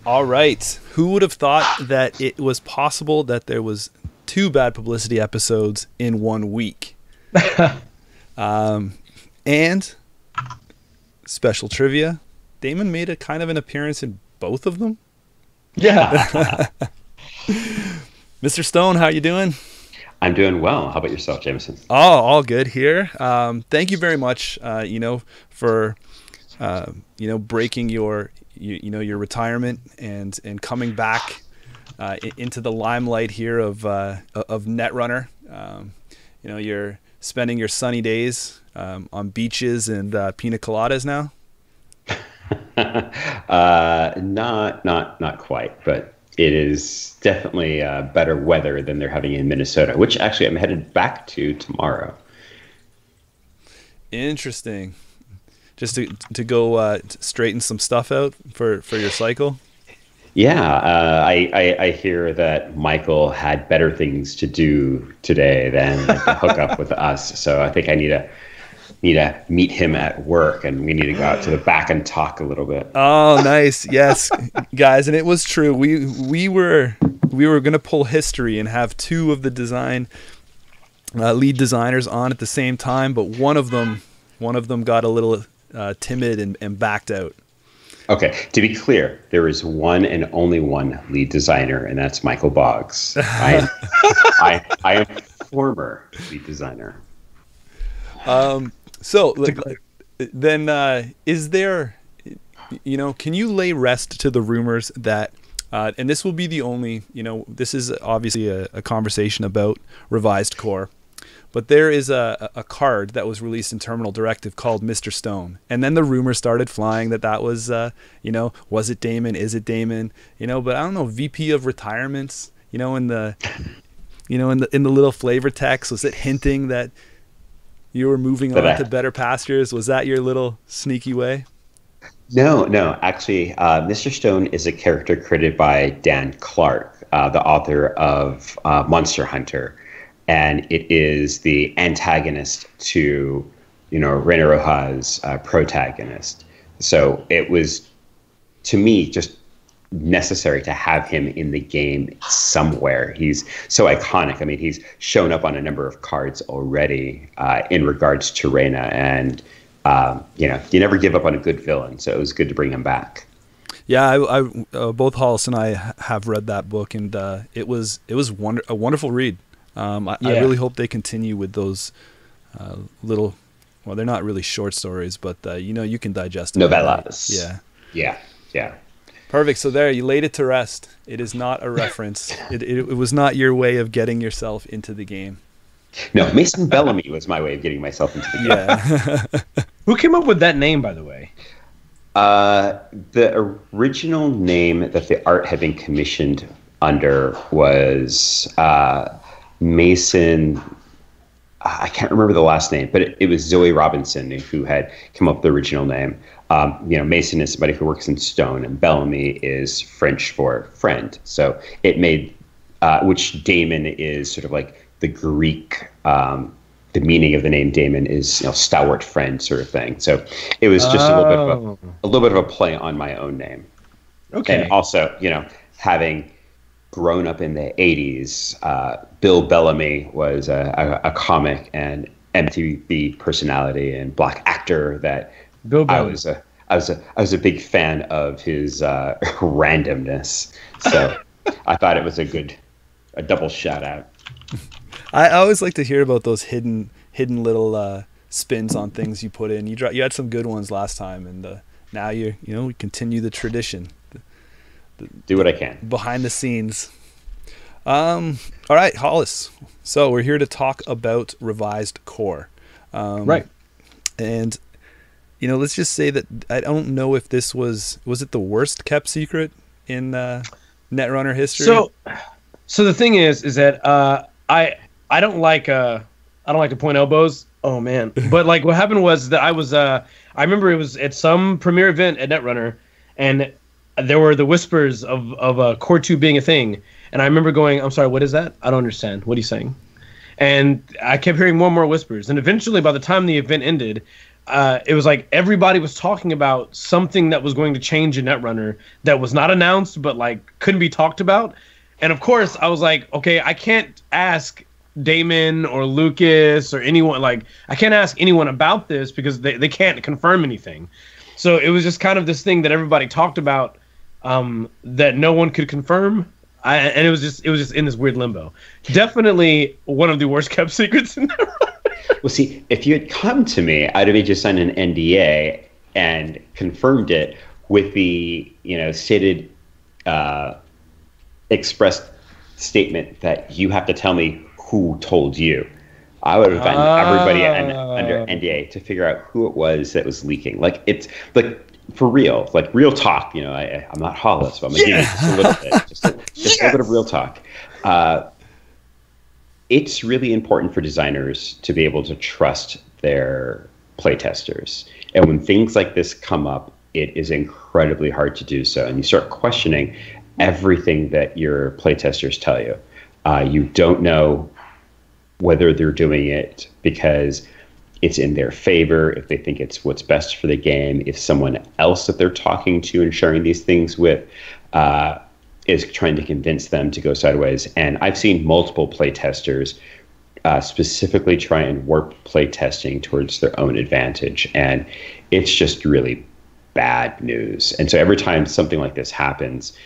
All right. Who would have thought that it was possible that there was 2 Bad Publicity episodes in 1 week? And special trivia, Damon made a kind of an appearance in both of them. Yeah. Mr. Stone, how you doing? I'm doing well. How about yourself, Jameson? Oh, all good here. Thank you very much, for breaking your your retirement and coming back into the limelight here of Netrunner. You're spending your sunny days on beaches and pina coladas now. Not quite, but it is definitely better weather than they're having in Minnesota, which actually I'm headed back to tomorrow. Interesting. Just to go straighten some stuff out for your cycle. Yeah, I hear that Michael had better things to do today than to hook up with us. So I think I need to meet him at work, and we need to go out to the back and talk a little bit. Oh, nice. Yes, guys, and it was true. We were going to pull history and have 2 of the lead designers on at the same time, but one of them got a little timid and backed out. Okay, to be clear, there is one and only one lead designer, and that's Michael Boggs. I am former lead designer. So then, is there, can you lay rest to the rumors that, and this will be the only, this is obviously a conversation about revised core, but there is a card that was released in Terminal Directive called Mr. Stone. And then the rumors started flying that was, was it Damon? Is it Damon? But I don't know, VP of Retirements, in the little flavor text, was it hinting that you were moving on to better pastures? Was that your little sneaky way? No. Actually, Mr. Stone is a character created by Dan Clark, the author of Monster Hunter. And it is the antagonist to, Reina Roja's protagonist. So it was, to me, just necessary to have him in the game somewhere. He's so iconic. I mean, he's shown up on a number of cards already in regards to Reina, and you never give up on a good villain. So it was good to bring him back. Yeah, I both Hollis and I have read that book, and it was a wonderful read. I really hope they continue with those little. Well, they're not really short stories, but you can digest them. Novellas. Yeah. Perfect. So there, you laid it to rest. It is not a reference. It was not your way of getting yourself into the game. No, Mason Bellamy was my way of getting myself into the game. Yeah. Who came up with that name, by the way? The original name that the art had been commissioned under was Mason. I can't remember the last name, but it was Zoe Robinson who had come up with the original name. Mason is somebody who works in stone, and Bellamy is French for friend. So it made, which Damon is sort of like the Greek, the meaning of the name Damon is stalwart friend sort of thing. So it was just a little bit of a play on my own name. Okay. And also, having grown up in the 80s, Bill Bellamy was a comic and MTV personality and black actor that Bill I Bellamy. was a big fan of his randomness. So I thought it was a double shout out. I always like to hear about those hidden little spins on things you put in. You had some good ones last time, and now we continue the tradition. Do what I can behind the scenes. All right, Hollis. So we're here to talk about revised core, right? And let's just say that I don't know if this was it the worst kept secret in Netrunner history. So the thing is that I don't like to point elbows. Oh man! But like what happened was that I remember it was at some premiere event at Netrunner, and there were the whispers of Core 2 being a thing. And I remember going, I'm sorry, what is that? I don't understand. What are you saying? And I kept hearing more and more whispers. And eventually, by the time the event ended, it was like everybody was talking about something that was going to change in Netrunner that was not announced, but like couldn't be talked about. And of course, I was like, okay, I can't ask Damon or Lucas or anyone. Like, I can't ask anyone about this because they can't confirm anything. So it was just kind of this thing that everybody talked about that no one could confirm. And it was just in this weird limbo. Definitely one of the worst kept secrets in there. Well, see, if you had come to me, I'd have just signed an NDA and confirmed it with the, stated, expressed statement that you have to tell me who told you. I would have gotten everybody under NDA to figure out who it was that was leaking. Like, it's like, for real, like real talk. I'm not Hollis, but I'm gonna give you just a little bit, just a little bit of real talk. It's really important for designers to be able to trust their playtesters, and when things like this come up, it is incredibly hard to do so. And you start questioning everything that your playtesters tell you. You don't know whether they're doing it because it's in their favor, if they think it's what's best for the game, if someone else that they're talking to and sharing these things with is trying to convince them to go sideways. And I've seen multiple playtesters specifically try and warp playtesting towards their own advantage. And it's just really bad news. And so every time something like this happens,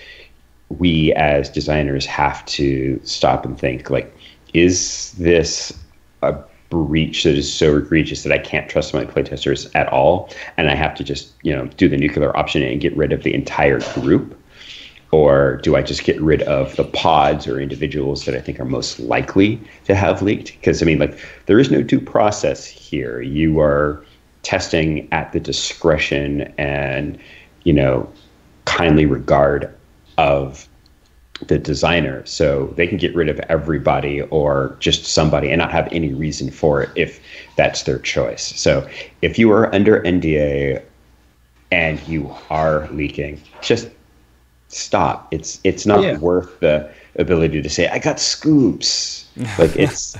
we as designers have to stop and think, like, is this a breach that is so egregious that I can't trust my playtesters at all, and I have to just do the nuclear option and get rid of the entire group? Or do I just get rid of the pods or individuals that I think are most likely to have leaked? Because there is no due process here. You are testing at the discretion and kindly regard of the designer, so they can get rid of everybody or just somebody and not have any reason for it if that's their choice. So if you are under NDA and you are leaking, just stop. It's not worth the ability to say, I got scoops. Like it's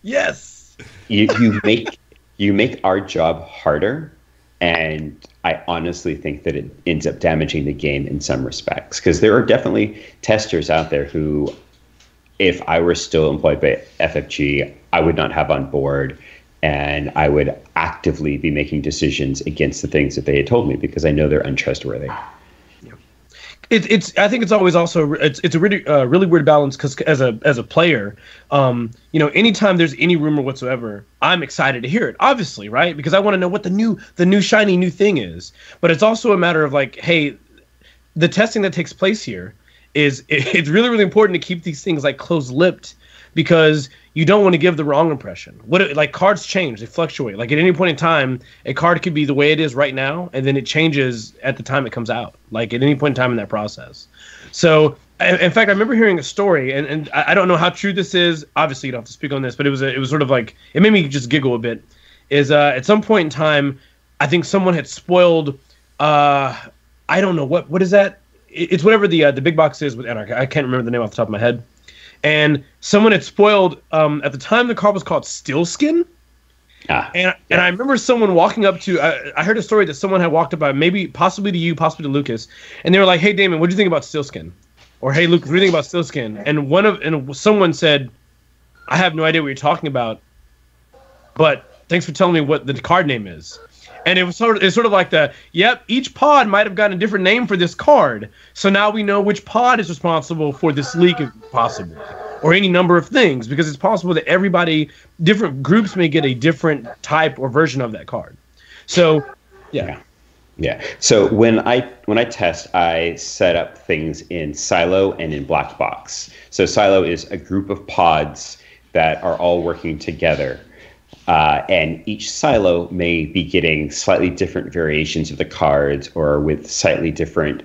yes. You make our job harder. And I honestly think that it ends up damaging the game in some respects, because there are definitely testers out there who, if I were still employed by FFG, I would not have on board, and I would actively be making decisions against the things that they had told me because I know they're untrustworthy. I think it's always also it's a really weird balance, because as a player, anytime there's any rumor whatsoever, I'm excited to hear it, obviously, right? Because I want to know what the new shiny new thing is. But it's also a matter of like, hey, the testing that takes place here it's really, really important to keep these things like closed-lipped, because you don't want to give the wrong impression. Cards change, they fluctuate. Like at any point in time, a card could be the way it is right now, and then it changes at the time it comes out. Like at any point in time in that process. So, in fact, I remember hearing a story, and I don't know how true this is. Obviously, you don't have to speak on this, but it was sort of like, it made me just giggle a bit. At some point in time, I think someone had spoiled. I don't know what is that. It's whatever the big box is with Anarch. I can't remember the name off the top of my head. And someone had spoiled, at the time the card was called Steelskin. And I remember someone walking up to, I heard a story that someone had walked up by, possibly to you, possibly to Lucas. And they were like, hey, Damon, what do you think about Steelskin? Or, hey, Lucas, what do you think about Steelskin? And someone said, I have no idea what you're talking about, but thanks for telling me what the card name is. And it's sort of like each pod might have gotten a different name for this card. So now we know which pod is responsible for this leak, if possible, or any number of things, because it's possible that different groups may get a different type or version of that card. So, yeah. So when I test, I set up things in Silo and in Black Box. So Silo is a group of pods that are all working together. And each silo may be getting slightly different variations of the cards, or with slightly different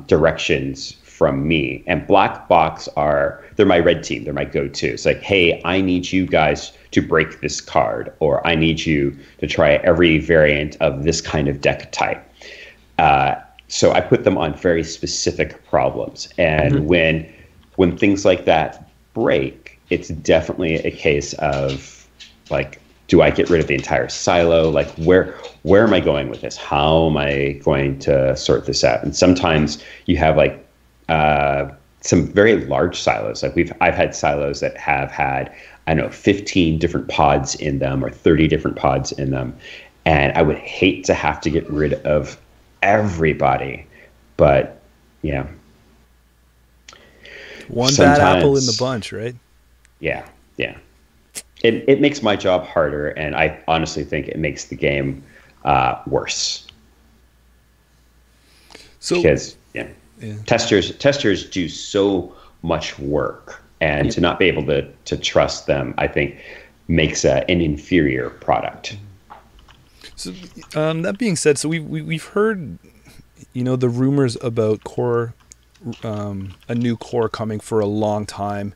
directions from me. And Black Box they're my red team. They're my go-to. It's like, hey, I need you guys to break this card, or I need you to try every variant of this kind of deck type. So I put them on very specific problems. And when things like that break, it's definitely a case of like do I get rid of the entire silo? Like where am I going with this? How am I going to sort this out? And sometimes you have like some very large silos. Like I've had silos that have had, I don't know, 15 different pods in them or 30 different pods in them. And I would hate to have to get rid of everybody, but yeah. One bad apple in the bunch, right? Yeah. It makes my job harder, and I honestly think it makes the game worse. So, because testers do so much work, and to not be able to trust them, I think, makes an inferior product. So that being said, so we've heard, the rumors about core, a new core coming for a long time.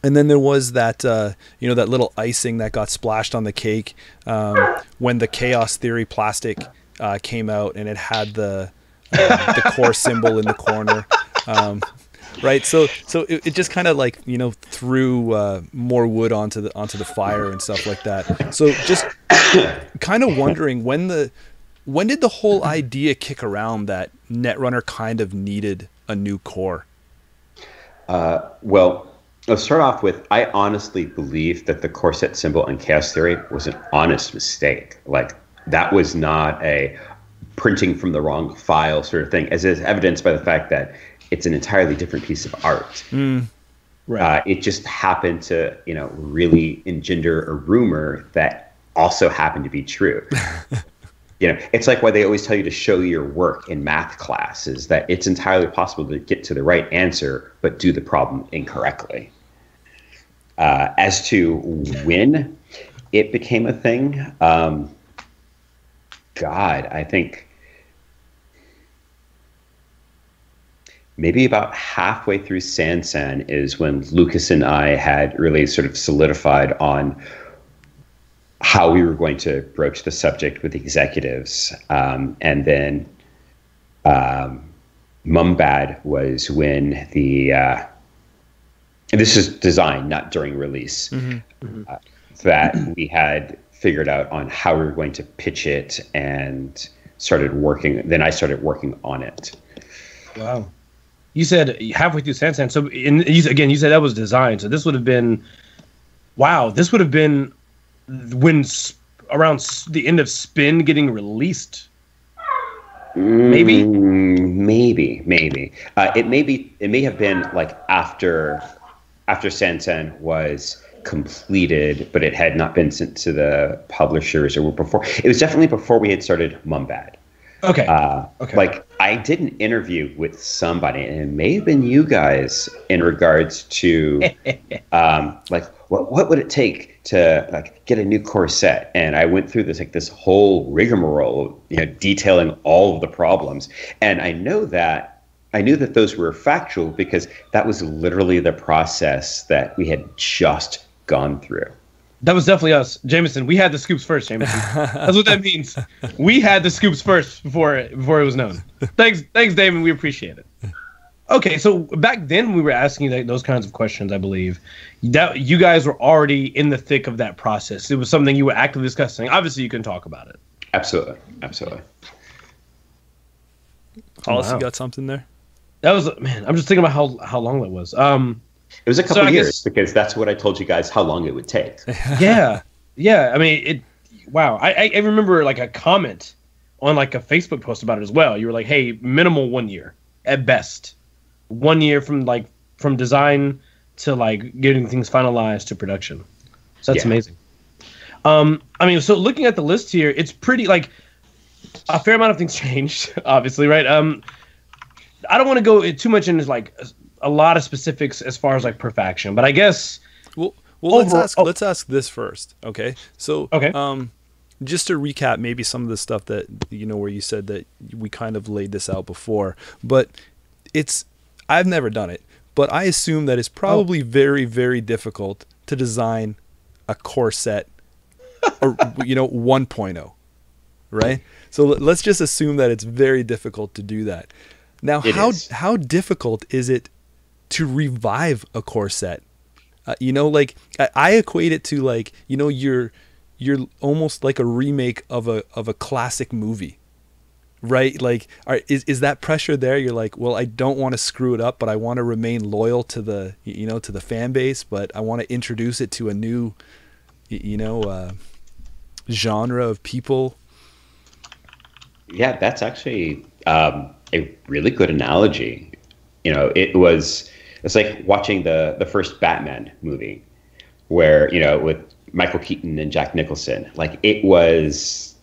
And then there was that, that little icing that got splashed on the cake when the Chaos Theory plastic came out, and it had the core symbol in the corner, right? So it just kind of like threw more wood onto the fire and stuff like that. So just kind of wondering when did the whole idea kick around that Netrunner kind of needed a new core? Well. Let's start off with, I honestly believe that the core set symbol in Chaos Theory was an honest mistake. Like, that was not a printing from the wrong file sort of thing, as is evidenced by the fact that it's an entirely different piece of art. Right. It just happened to, really engender a rumor that also happened to be true. It's like why they always tell you to show your work in math class, is that it's entirely possible to get to the right answer, but do the problem incorrectly. As to when it became a thing, I think maybe about halfway through Sansan is when Lucas and I had really sort of solidified on how we were going to broach the subject with executives. And then Mumbad was when and this is design, not during release, that we had figured out on how we were going to pitch it and started working. Then I started working on it. Wow. You said halfway through Sansan. So you said that was design. So this would have been, this would have been when around the end of Spin getting released. Maybe. It may have been like after Sansan was completed, but it had not been sent to the publishers, or before. It was definitely before we had started Mumbad. Okay. Like, I did an interview with somebody, and it may have been you guys, in regards to like what would it take to like get a new core set? And I went through this whole rigmarole, detailing all of the problems. And I knew that those were factual because that was literally the process that we had just gone through. That was definitely us, Jameson. We had the scoops first, Jameson. That's what that means. We had the scoops first before it was known. Thanks, Damon. We appreciate it. Okay, so back then we were asking those kinds of questions. I believe that you guys were already in the thick of that process. It was something you were actively discussing. Obviously, you can talk about it. Absolutely. Hollis, you got something there? That was, man. I'm just thinking about how long that was. It was a couple of years, because that's what I told you guys how long it would take. Yeah. I mean, wow. I remember like a comment on like a Facebook post about it as well. You were like, "Hey, minimal 1 year at best, 1 year from design to like getting things finalized to production." So that's amazing. I mean, so looking at the list here, it's pretty like a fair amount of things changed, obviously, right? I don't want to go too much into like a lot of specifics as far as like per faction, but I guess let's ask this first, okay? So okay. Just to recap maybe some of the stuff that where you said that we kind of laid this out before, but I've never done it, but I assume that it's probably very, very difficult to design a core set or 1.0, right? So let's just assume that it's very difficult to do that. Now, how difficult is it to revive a core set? Like I equate it to like, you're almost like a remake of a classic movie, right? Like, is that pressure there? You're like, well, I don't want to screw it up, but I want to remain loyal to the, to the fan base, but I want to introduce it to a new, genre of people. Yeah, that's actually a really good analogy. It's like watching the first Batman movie where, with Michael Keaton and Jack Nicholson. Like it was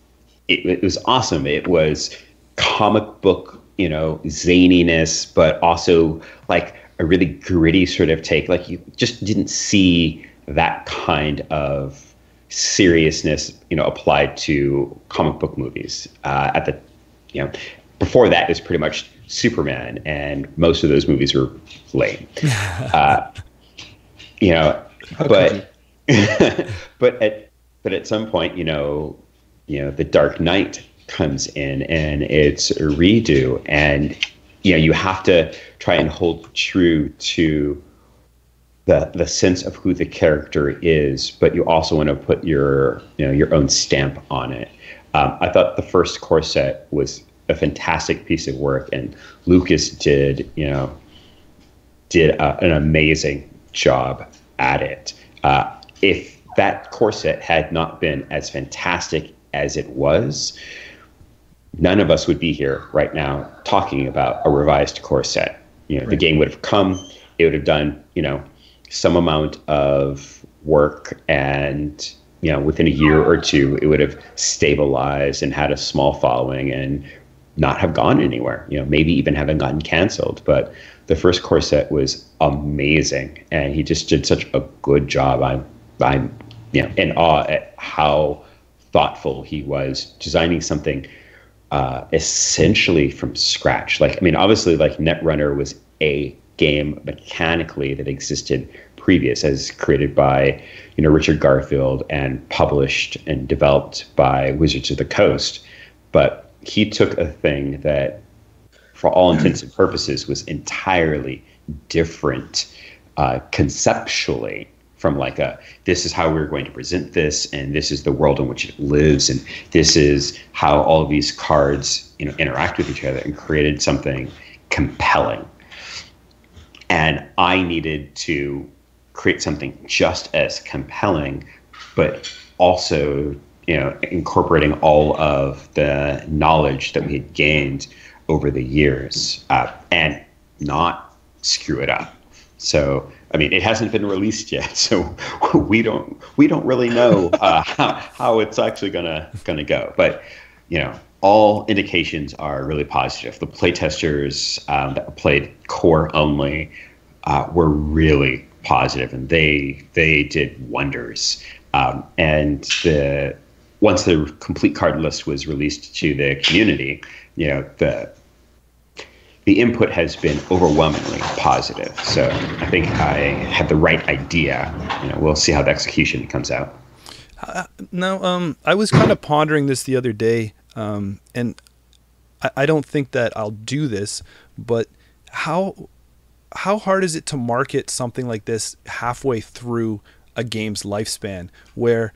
awesome. It was comic book, zaniness, but also like a really gritty sort of take. Like you just didn't see that kind of seriousness, applied to comic book movies. Before that, it was pretty much Superman, and most of those movies were lame. But but at some point, the Dark Knight comes in and it's a redo, and you have to try and hold true to the sense of who the character is, but you also want to put your own stamp on it. I thought the first core set was a fantastic piece of work, and Lucas did an amazing job at it. If that core set had not been as fantastic as it was, none of us would be here right now talking about a revised core set. The game would have come, it would have done, some amount of work, and within a year or two, it would have stabilized and had a small following and not have gone anywhere, maybe even haven't gotten canceled. But the first core set was amazing, and he just did such a good job. I'm in awe at how thoughtful he was, designing something essentially from scratch. Obviously, like Netrunner was a game mechanically that existed previous, as created by Richard Garfield and published and developed by Wizards of the Coast. But he took a thing that, for all intents and purposes, was entirely different conceptually from this is how we're going to present this, and this is the world in which it lives, and this is how all of these cards interact with each other, and created something compelling. And I needed to create something just as compelling, but also, incorporating all of the knowledge that we had gained over the years, and not screw it up. So, it hasn't been released yet, so we don't really know how it's actually gonna go. But all indications are really positive. The playtesters that played core only were really positive, and they did wonders. And once the complete card list was released to the community, the input has been overwhelmingly positive. So I think I had the right idea. We'll see how the execution comes out. Now, I was kind of pondering this the other day, and I don't think that I'll do this, but how hard is it to market something like this halfway through a game's lifespan, where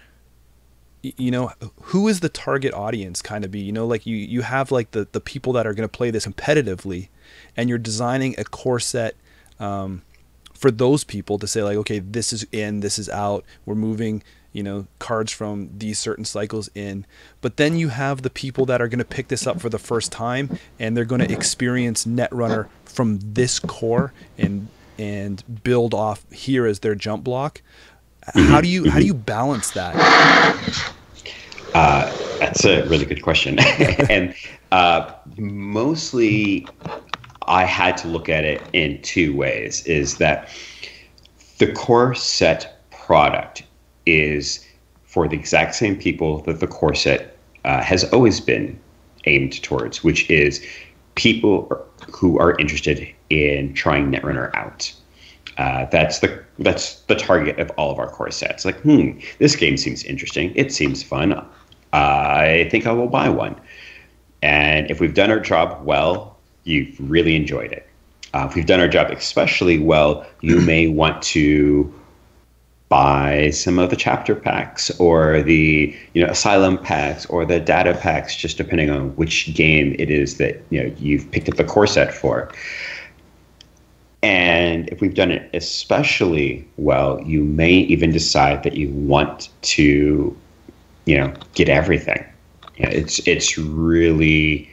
who is the target audience kind of be? You have like the people that are going to play this competitively, and you're designing a core set for those people to say like, okay, this is in, this is out, we're moving cards from these certain cycles in. But then you have the people that are going to pick this up for the first time, and they're going to experience Netrunner from this core and build off here as their jump block. How do you balance that? That's a really good question. And mostly I had to look at it in two ways. Is that the core set product is for the exact same people that the core set has always been aimed towards, which is people who are interested in trying Netrunner out. That's the target of all of our core sets. Like, this game seems interesting. It seems fun. I think I will buy one. And if we've done our job well, you've really enjoyed it. If we've done our job especially well, you may want to buy some of the chapter packs or the asylum packs or the data packs, just depending on which game it is that you've picked up the core set for. And if we've done it especially well, you may even decide that you want to get everything. It's really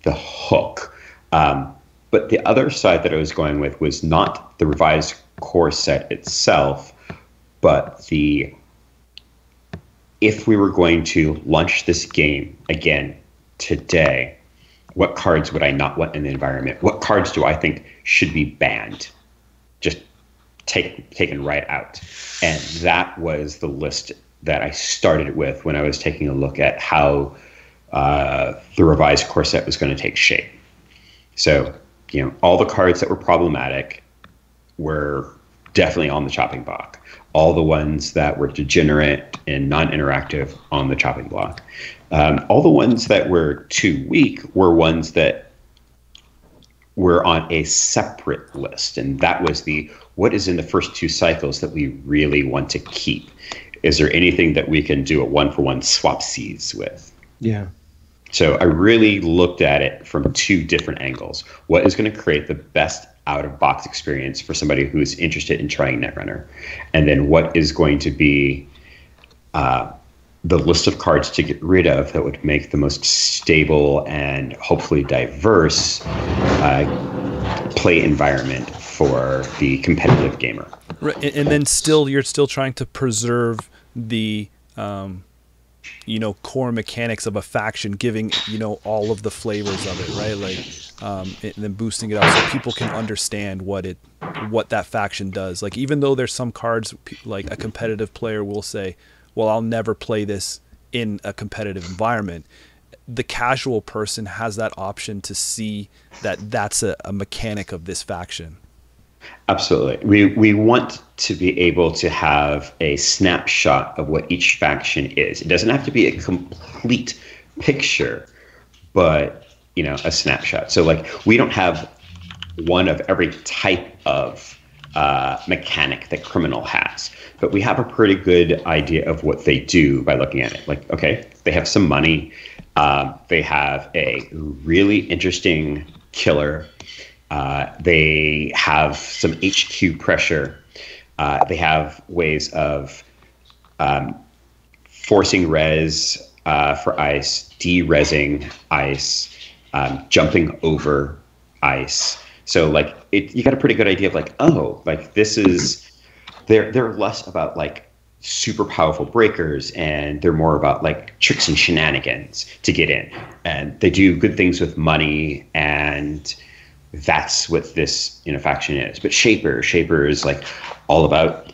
the hook. But the other side that I was going with was not the revised core set itself, but if we were going to launch this game again today, what cards would I not want in the environment? What cards do I think should be banned? Just taken right out. And that was the list that I started with when I was taking a look at how the revised core set was going to take shape. So, all the cards that were problematic were definitely on the chopping block. All the ones that were degenerate and non-interactive on the chopping block. All the ones that were too weak were ones that were on a separate list. And that was what is in the first two cycles that we really want to keep? Is there anything that we can do a one-for-one swapsies with? Yeah. So I really looked at it from two different angles. What is going to create the best out-of-box experience for somebody who is interested in trying Netrunner? And then what is going to be the list of cards to get rid of that would make the most stable and hopefully diverse play environment for the competitive gamer. Right. And then you're still trying to preserve the core mechanics of a faction, giving all of the flavors of it, right? Like and then boosting it up so people can understand what that faction does. Like, even though there's some cards like a competitive player will say, well, I'll never play this in a competitive environment, the casual person has that option to see that that's a mechanic of this faction. Absolutely. We want to be able to have a snapshot of what each faction is. It doesn't have to be a complete picture, but a snapshot. So like, we don't have one of every type of mechanic that Criminal has, but we have a pretty good idea of what they do by looking at it. Like, okay, they have some money. They have a really interesting killer. They have some HQ pressure. They have ways of forcing res for ice, de-resing ice, jumping over ice. So like, you got a pretty good idea of like, oh, like this is, they're less about like super powerful breakers, and they're more about like tricks and shenanigans to get in. And they do good things with money, and that's what this faction is. But Shaper is like all about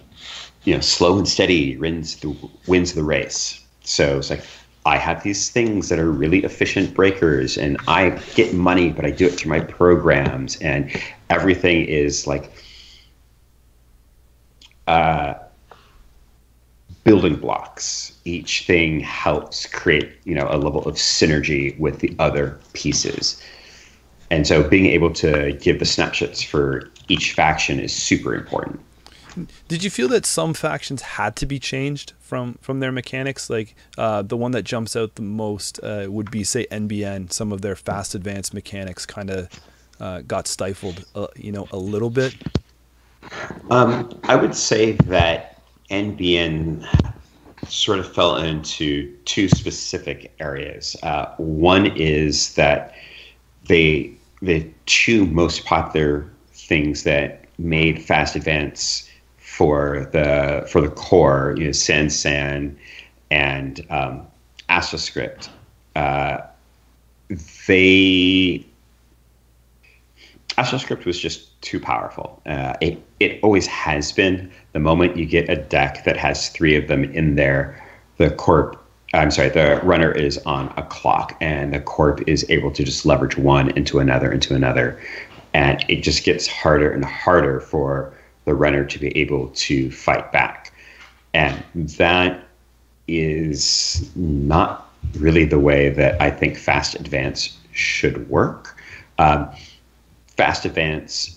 slow and steady wins the race. So it's like, I have these things that are really efficient breakers, and I get money, but I do it through my programs, and everything is like building blocks. Each thing helps create a level of synergy with the other pieces. And so being able to give the snapshots for each faction is super important. Did you feel that some factions had to be changed from their mechanics? Like the one that jumps out the most would be, say, NBN. Some of their fast advanced mechanics kind of got stifled, a little bit. I would say that NBN sort of fell into two specific areas. One is that the two most popular things that made fast advance for the core, Sansan and AstroScript, AstroScript was just too powerful. It always has been. The moment you get a deck that has three of them in there, the runner is on a clock, and the corp is able to just leverage one into another, and it just gets harder and harder for the runner to be able to fight back. And that is not really the way that I think fast advance should work. Fast advance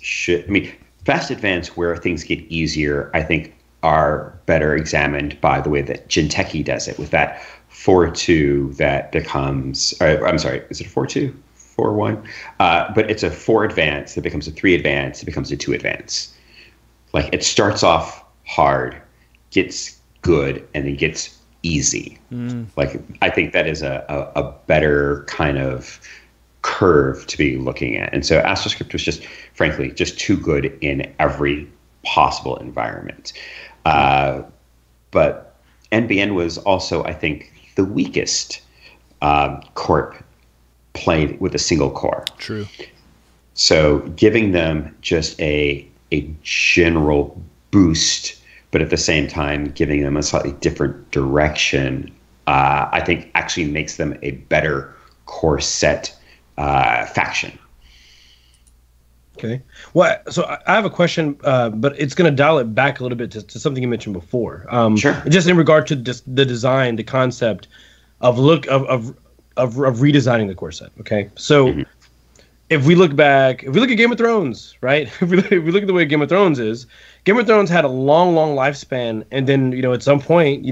where things get easier, I think are better examined by the way that Jinteki does it, with that 4-2 that becomes, I'm sorry, is it a 4-2? 4-1? But it's a 4 advance that becomes a 3 advance, it becomes a 2 advance. Like, it starts off hard, gets good, and then gets easy. Like, I think that is a better kind of curve to be looking at. And so AstroScript was just, frankly, just too good in every possible environment. But NBN was also, I think, the weakest corp played with a single core. True. So giving them just a general boost, but at the same time giving them a slightly different direction, I think actually makes them a better core set faction. Okay. Well, so I have a question, but it's going to dial it back a little bit to something you mentioned before. Sure. Just in regard to the design, the concept of redesigning the core set. Okay. So if we look at Game of Thrones, right? If we look at the way Game of Thrones is, Game of Thrones had a long lifespan, and then at some point,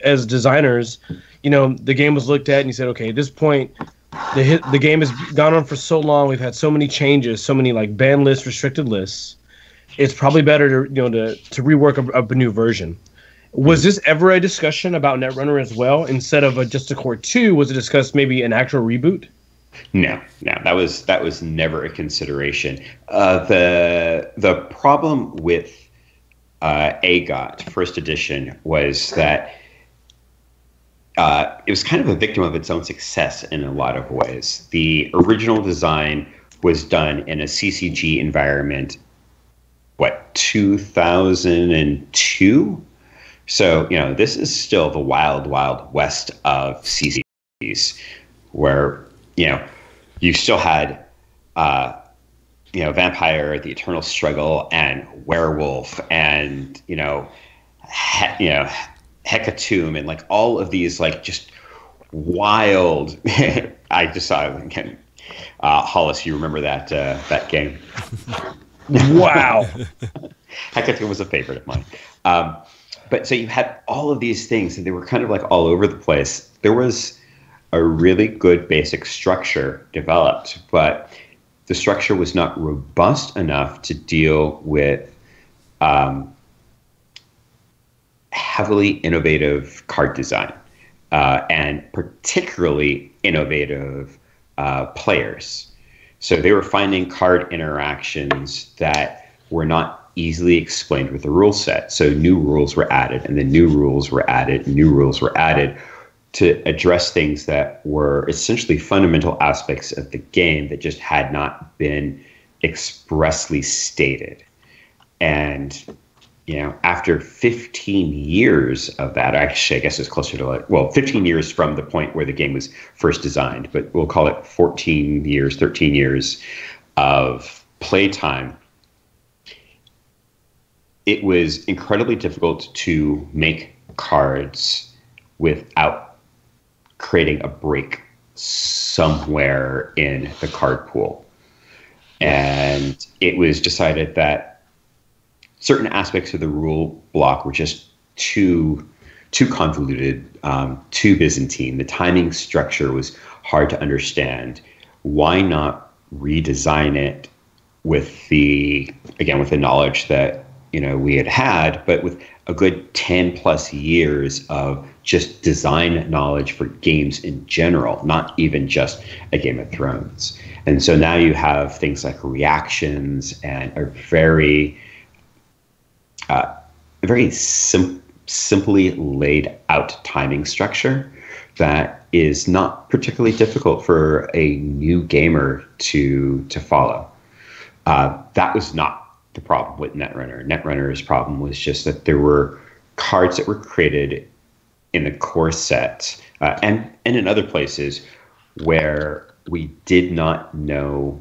as designers, the game was looked at and you said, okay, at this point, the game has gone on for so long. We've had so many changes, so many like banned lists, restricted lists. It's probably better to to rework a new version. Was this ever a discussion about Netrunner as well? Instead of just a core 2, was it discussed maybe an actual reboot? No, that was never a consideration. The problem with AGOT First Edition was that it was kind of a victim of its own success in a lot of ways. The original design was done in a CCG environment, 2002? So, this is still the wild west of CCGs, where, you still had, Vampire, the Eternal Struggle, and Werewolf, and, Hecatomb, and like all of these like just wild. I just saw again, Hollis. You remember that game? Wow. Hecatomb was a favorite of mine. But so you had all of these things, and they were kind of like all over the place. There was a really good basic structure developed, but the structure was not robust enough to deal with heavily innovative card design and particularly innovative players. So they were finding card interactions that were not easily explained with the rule set. So new rules were added, and then new rules were added, new rules were added to address things that were essentially fundamental aspects of the game that just had not been expressly stated. And after 15 years of that, actually, I guess it's closer to 15 years from the point where the game was first designed, but we'll call it 13 years of playtime. It was incredibly difficult to make cards without creating a break somewhere in the card pool. And it was decided that certain aspects of the rule block were just too convoluted, too Byzantine. The timing structure was hard to understand. Why not redesign it with the knowledge that we had, but with a good 10 plus years of just design knowledge for games in general, not even just a Game of Thrones. And so now you have things like reactions and a very simply laid out timing structure that is not particularly difficult for a new gamer to follow. That was not the problem with Netrunner. Netrunner's problem was just that there were cards that were created in the core set and in other places where we did not know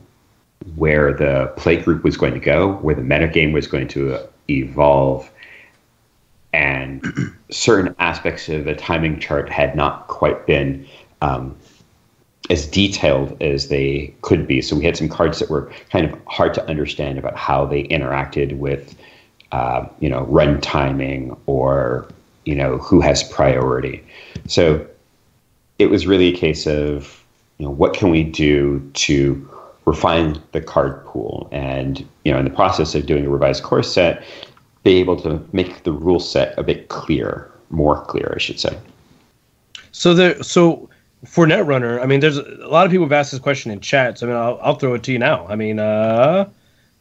where the play group was going to go, where the metagame was going to evolve, and certain aspects of the timing chart had not quite been as detailed as they could be. So we had some cards that were kind of hard to understand about how they interacted with run timing or, who has priority. So it was really a case of, what can we do to refine the card pool? And, in the process of doing a revised core set, be able to make the rule set a bit more clear, I should say. So for Netrunner, I mean, there's a lot of people have asked this question in chat. So, I mean, I'll throw it to you now. I mean,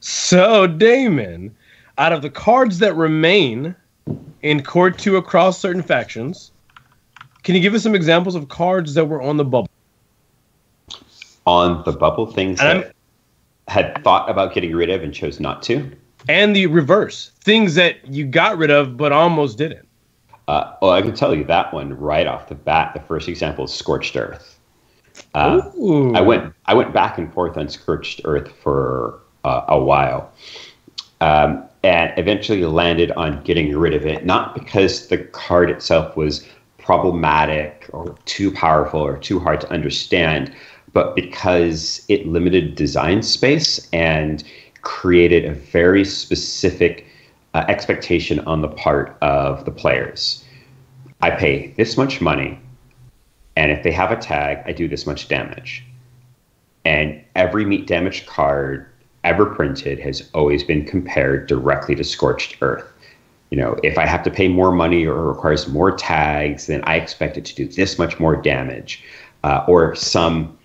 so Damon, out of the cards that remain in Core 2 across certain factions, can you give us some examples of cards that were on the bubble? On the bubble, things that had thought about getting rid of and chose not to? And the reverse, things that you got rid of but almost didn't. Well, I can tell you that one right off the bat. The first example is Scorched Earth. I went back and forth on Scorched Earth for a while, and eventually landed on getting rid of it, not because the card itself was problematic or too powerful or too hard to understand, but because it limited design space and created a very specific expectation on the part of the players. I pay this much money, and if they have a tag, I do this much damage. And every meat damage card ever printed has always been compared directly to Scorched Earth. If I have to pay more money or requires more tags, then I expect it to do this much more damage, or some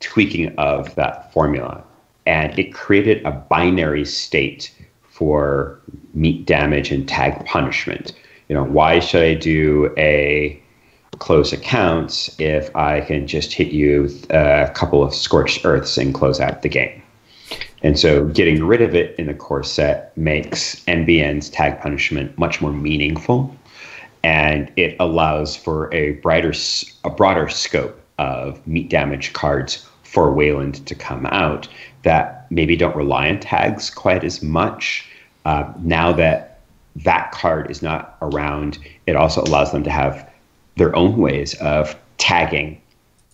tweaking of that formula. And it created a binary state for meat damage and tag punishment. Why should I do a close accounts if I can just hit you with a couple of Scorched Earths and close out the game? And so getting rid of it in the core set makes NBN's tag punishment much more meaningful, and it allows for a broader scope of meat damage cards for Wayland to come out that maybe don't rely on tags quite as much. Now that card is not around, it also allows them to have their own ways of tagging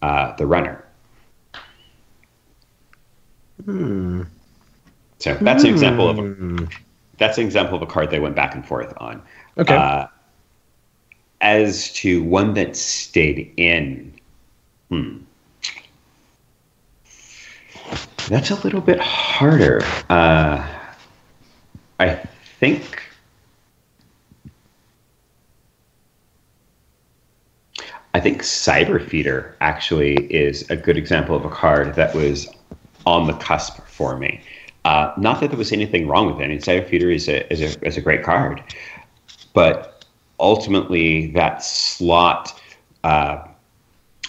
the runner. So that's an example of a card they went back and forth on. Okay. As to one that stayed in, that's a little bit harder. I think Cyber Feeder actually is a good example of a card that was on the cusp for me. Not that there was anything wrong with it. I mean, Cyber Feeder is a great card, but ultimately that slot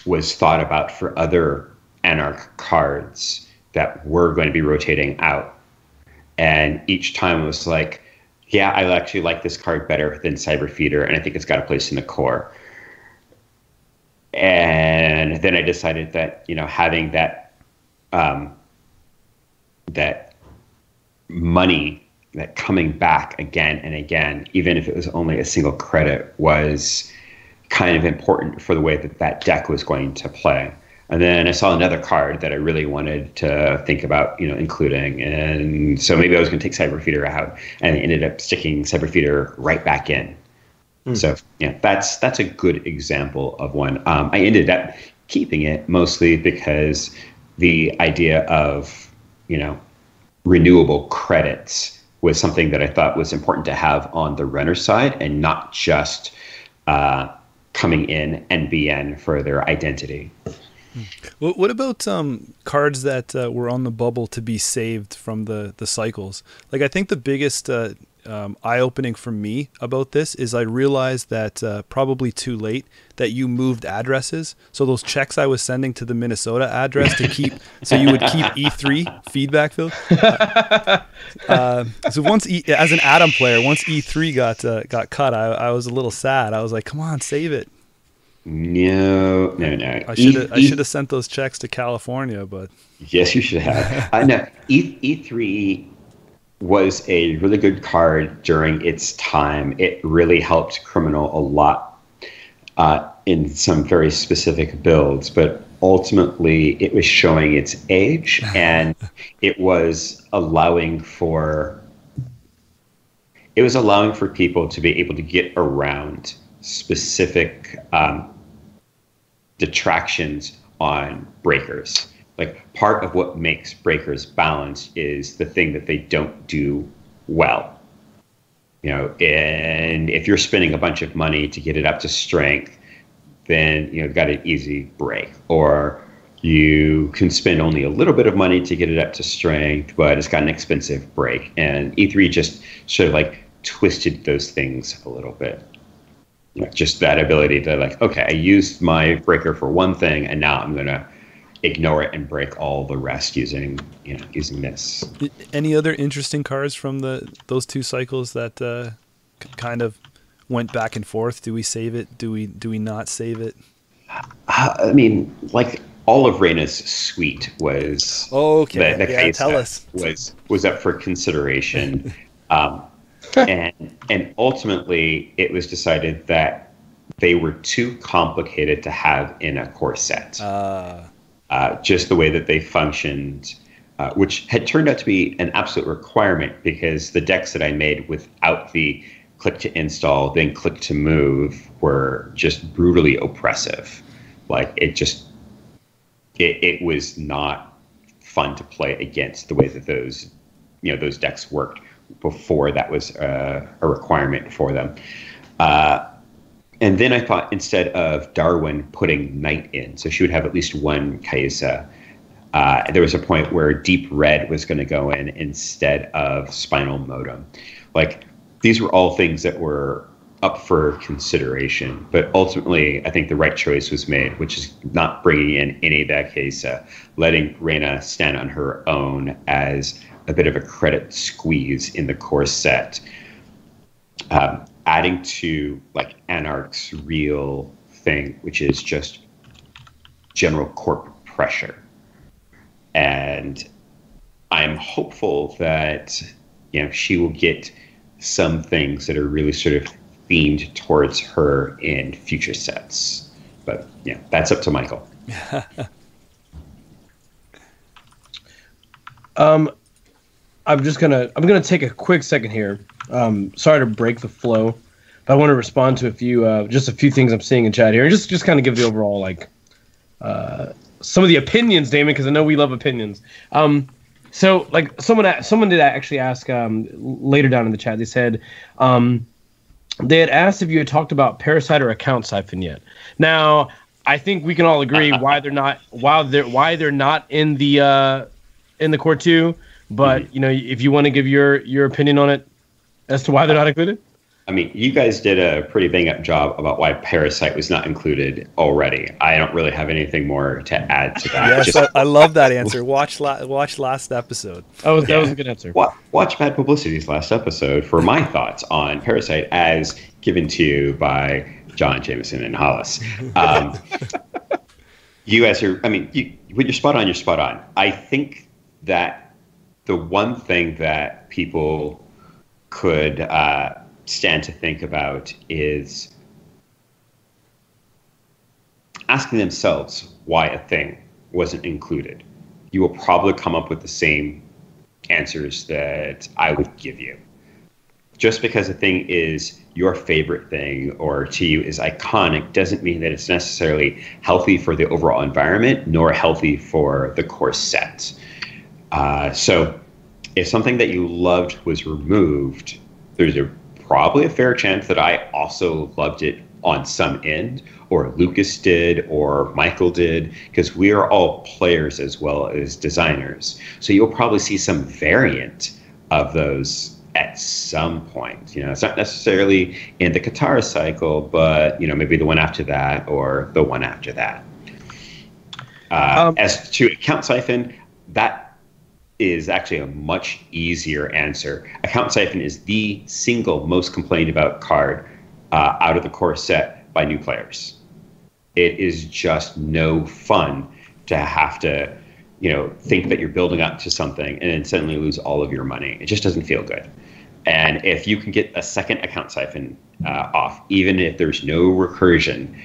was thought about for other Anarch cards that were going to be rotating out. And each time it was like, yeah, I actually like this card better than Cyber Feeder, and I think it's got a place in the core. And then I decided that, having that that money, that coming back again and again, even if it was only a single credit, was kind of important for the way that deck was going to play. And then I saw another card that I really wanted to think about, including. And so maybe I was going to take Cyber Feeder out, and I ended up sticking Cyber Feeder right back in. So yeah, that's a good example of one. I ended up keeping it mostly because the idea of, renewable credits was something that I thought was important to have on the runner side, and not just coming in NBN for their identity. What about cards that were on the bubble to be saved from the cycles? Like, I think the biggest eye-opening for me about this is I realized that probably too late that you moved addresses. So those checks I was sending to the Minnesota address to keep, so you would keep E3 feedback filled. So once as an Atom player, once E3 got cut, I was a little sad. I was like, come on, save it. No. I should have sent those checks to California, but yes, you should have. No, E3 was a really good card during its time. It really helped Criminal a lot in some very specific builds, but ultimately it was showing its age, and it was allowing for it was allowing for people to be able to get around specific detractions on breakers. Like, part of what makes breakers balanced is the thing that they don't do well. You know, and if you're spending a bunch of money to get it up to strength, then, you know, you've got an easy break. Or you can spend only a little bit of money to get it up to strength, but it's got an expensive break. And E3 just sort of like twisted those things a little bit. You know, just that ability to, like, okay, I used my breaker for one thing, and now I'm going to ignore it and break all the rest using this. Any other interesting cards from those two cycles that kind of went back and forth? Do we save it? Do we not save it? I mean, like, all of Reyna's suite was tell us. was up for consideration, and ultimately it was decided that they were too complicated to have in a core set. Just the way that they functioned, which had turned out to be an absolute requirement, because the decks that I made without the click to install, then click to move, were just brutally oppressive. Like, it was not fun to play against the way that those decks worked before that was a requirement for them. And then I thought, instead of Darwin putting Knight in, so she would have at least one Kaisa, there was a point where Deep Red was going to go in instead of Spinal Modem. Like, these were all things that were up for consideration, but ultimately I think the right choice was made, which is not bringing in any of that Kaisa, letting Reyna stand on her own as a bit of a credit squeeze in the core set. Adding to, like, Anarch's real thing, which is just general corporate pressure. And I'm hopeful that, you know, she will get some things that are really sort of themed towards her in future sets. But yeah, that's up to Michael. I'm gonna take a quick second here. Sorry to break the flow, but I want to respond to a few things I'm seeing in chat here, and just kind of give the overall, like, some of the opinions, Damon, because I know we love opinions. So, like, someone did actually ask later down in the chat. They said they had asked if you had talked about Parasite or Account Siphon yet. Now, I think we can all agree why they're not in the core 2. But, you know, if you want to give your opinion on it as to why they're not included. I mean, you guys did a pretty bang-up job about why Parasite was not included already. I don't really have anything more to add to that. Yes, I love that answer. Watch last episode. That was a good answer. Watch Bad Publicity's last episode for my thoughts on Parasite as given to you by John, Jameson, and Hollis. You guys are, I mean, when you're spot on, you're spot on. I think that the one thing that people could stand to think about is asking themselves why a thing wasn't included. You will probably come up with the same answers that I would give you. Just because a thing is your favorite thing or to you is iconic doesn't mean that it's necessarily healthy for the overall environment nor healthy for the core set. So if something that you loved was removed, there's probably a fair chance that I also loved it on some end, or Lucas did, or Michael did, because we are all players as well as designers. So you'll probably see some variant of those at some point. You know, it's not necessarily in the Qatar cycle, but, you know, maybe the one after that or the one after that. As to Account Siphon, that is actually a much easier answer. Account Siphon is the single most complained about card out of the core set by new players. It is just no fun to have to, you know, think that you're building up to something and then suddenly lose all of your money. It just doesn't feel good. And if you can get a second Account Siphon off, even if there's no recursion,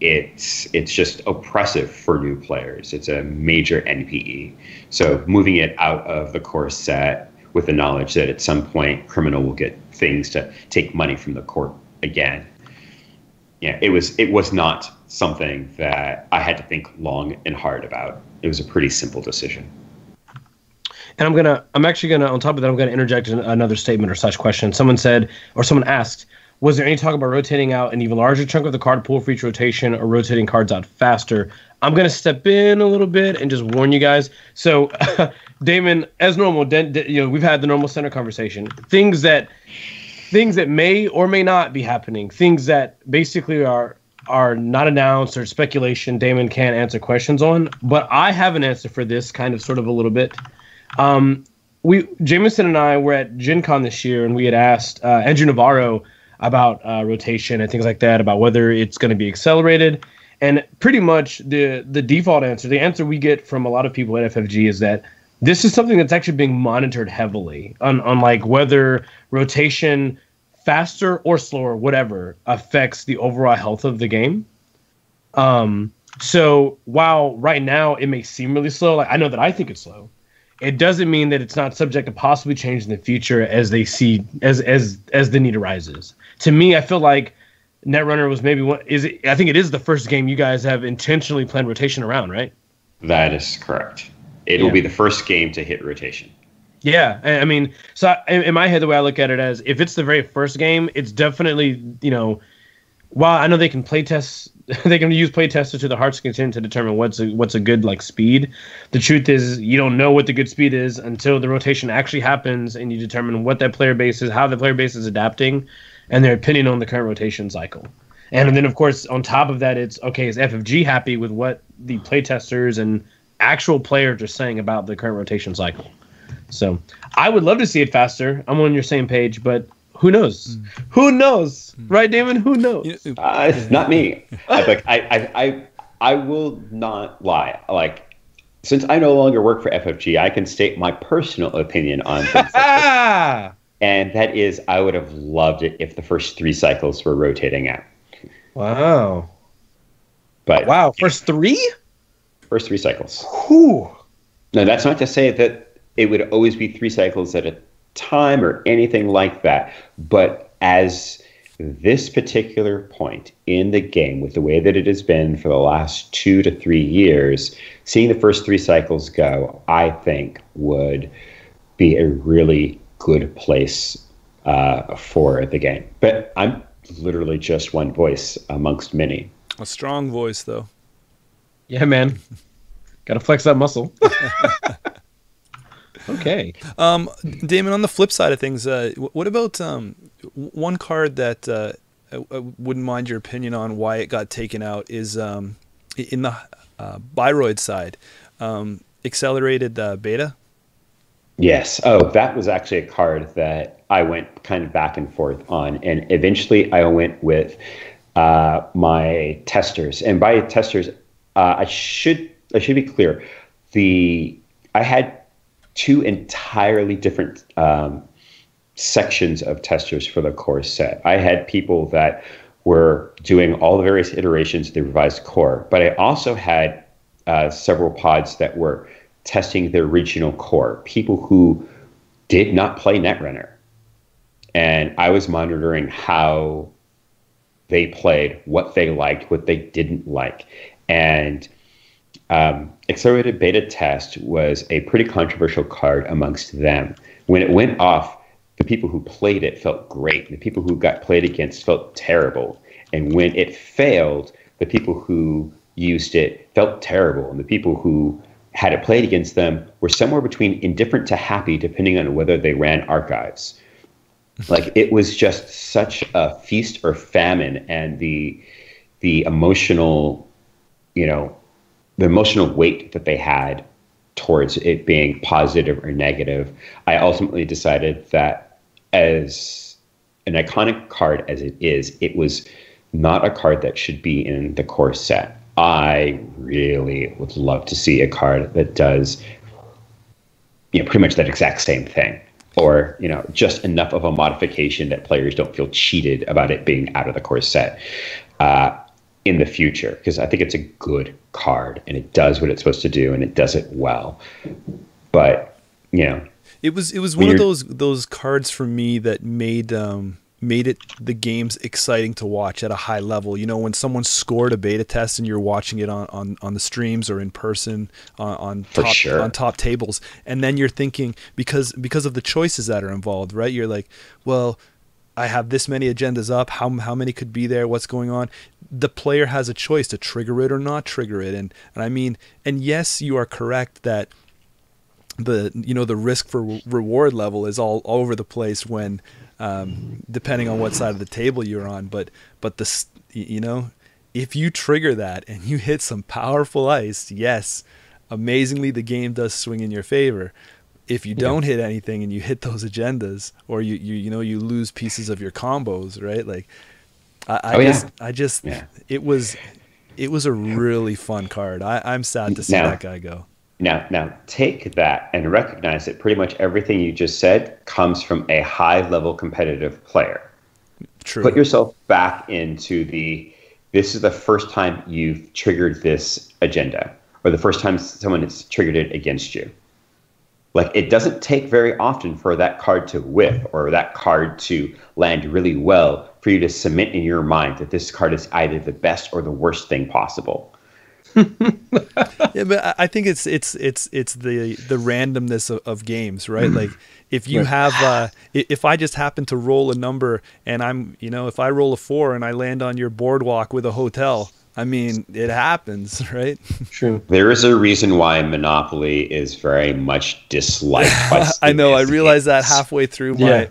it's just oppressive for new players. It's a major NPE. So moving it out of the core set with the knowledge that at some point Criminal will get things to take money from the court again. Yeah, it was not something that I had to think long and hard about. It was a pretty simple decision. And I'm actually gonna, on top of that, I'm gonna interject another statement or / question. Someone asked, was there any talk about rotating out an even larger chunk of the card pool for each rotation, or rotating cards out faster? I'm gonna step in a little bit and just warn you guys. So, Damon, as normal, we've had the normal center conversation. Things that may or may not be happening. Things that basically are not announced or speculation. Damon can't answer questions on, but I have an answer for this, kind of, sort of, a little bit. Jameson and I were at Gen Con this year, and we had asked Andrew Navarro about rotation and things like that, about whether it's going to be accelerated. And pretty much the default answer, the answer we get from a lot of people at FFG, is that this is something that's actually being monitored heavily on like whether rotation, faster or slower, whatever, affects the overall health of the game. So while right now it may seem really slow, like I know that I think it's slow, it doesn't mean that it's not subject to possibly change in the future as they see as the need arises. To me, I feel like Netrunner was maybe I think it is the first game you guys have intentionally planned rotation around, right? That is correct. It will be the first game to hit rotation. Yeah, I mean, so in my head, the way I look at it as, if it's the very first game, it's definitely, while I know they can play test, they can use play testers to the heart's content to determine what's a good like speed. The truth is, you don't know what the good speed is until the rotation actually happens, and you determine what that player base is, how the player base is adapting, and their opinion on the current rotation cycle. And then, of course, on top of that, it's, okay, is FFG happy with what the play testers and actual players are saying about the current rotation cycle? So I would love to see it faster. I'm on your same page, but who knows? Who knows? Right, Damon? Who knows? Not me. I will not lie. Like, since I no longer work for FFG, I can state my personal opinion on things like this. And that is, I would have loved it if the first 3 cycles were rotating out. Wow. But first 3? First 3 cycles. Whew. Now, that's not to say that it would always be 3 cycles at a time or anything like that. But as this particular point in the game, with the way that it has been for the last 2 to 3 years, seeing the first 3 cycles go, I think would be a really good place for the game. But I'm literally just one voice amongst many. A strong voice, though. Yeah, man. Gotta flex that muscle. Okay. Damon, on the flip side of things, what about one card that I wouldn't mind your opinion on why it got taken out is in the Byroid side, accelerated beta? Yes. Oh, that was actually a card that I went kind of back and forth on. And eventually I went with my testers. And by testers, I should be clear. I had 2 entirely different sections of testers for the core set. I had people that were doing all the various iterations of the revised core, but I also had several pods that were testing the original core, people who did not play Netrunner. And I was monitoring how they played, what they liked, what they didn't like. And accelerated beta test was a pretty controversial card amongst them. When it went off, the people who played it felt great. The people who got played against felt terrible. And when it failed, the people who used it felt terrible. And the people who had it played against them were somewhere between indifferent to happy, depending on whether they ran archives. Like, it was just such a feast or famine, and the emotional, the emotional weight that they had towards it being positive or negative. I ultimately decided that, as an iconic card as it was not a card that should be in the core set. I really would love to see a card that does, pretty much that exact same thing, or, just enough of a modification that players don't feel cheated about it being out of the core set in the future, because I think it's a good card and it does what it's supposed to do and it does it well. But, It was one of those cards for me that made it the games exciting to watch at a high level. You know, when someone scored a beta test and you're watching it on the streams or in person on top tables, and then you're thinking, because of the choices that are involved, right? You're like, well, I have this many agendas up. How many could be there? What's going on? The player has a choice to trigger it or not trigger it. And I mean, and yes, you are correct that the risk for reward level is all over the place when, depending on what side of the table you're on. But if you trigger that and you hit some powerful ice, yes, amazingly, the game does swing in your favor. If you don't hit anything and you hit those agendas, or you lose pieces of your combos, right? Like, it was a really fun card. I'm sad to see that guy go. Now take that and recognize that pretty much everything you just said comes from a high level competitive player. True. Put yourself back into this is the first time you've triggered this agenda, or the first time someone has triggered it against you. Like, it doesn't take very often for that card to whiff or that card to land really well for you to cement in your mind that this card is either the best or the worst thing possible. Yeah, but I think it's the randomness of games, right? Like, if you have if I just happen to roll a number and if I roll a 4 and I land on your boardwalk with a hotel, I mean, it happens, right? True. There is a reason why Monopoly is very much disliked by I know. I realized that halfway through my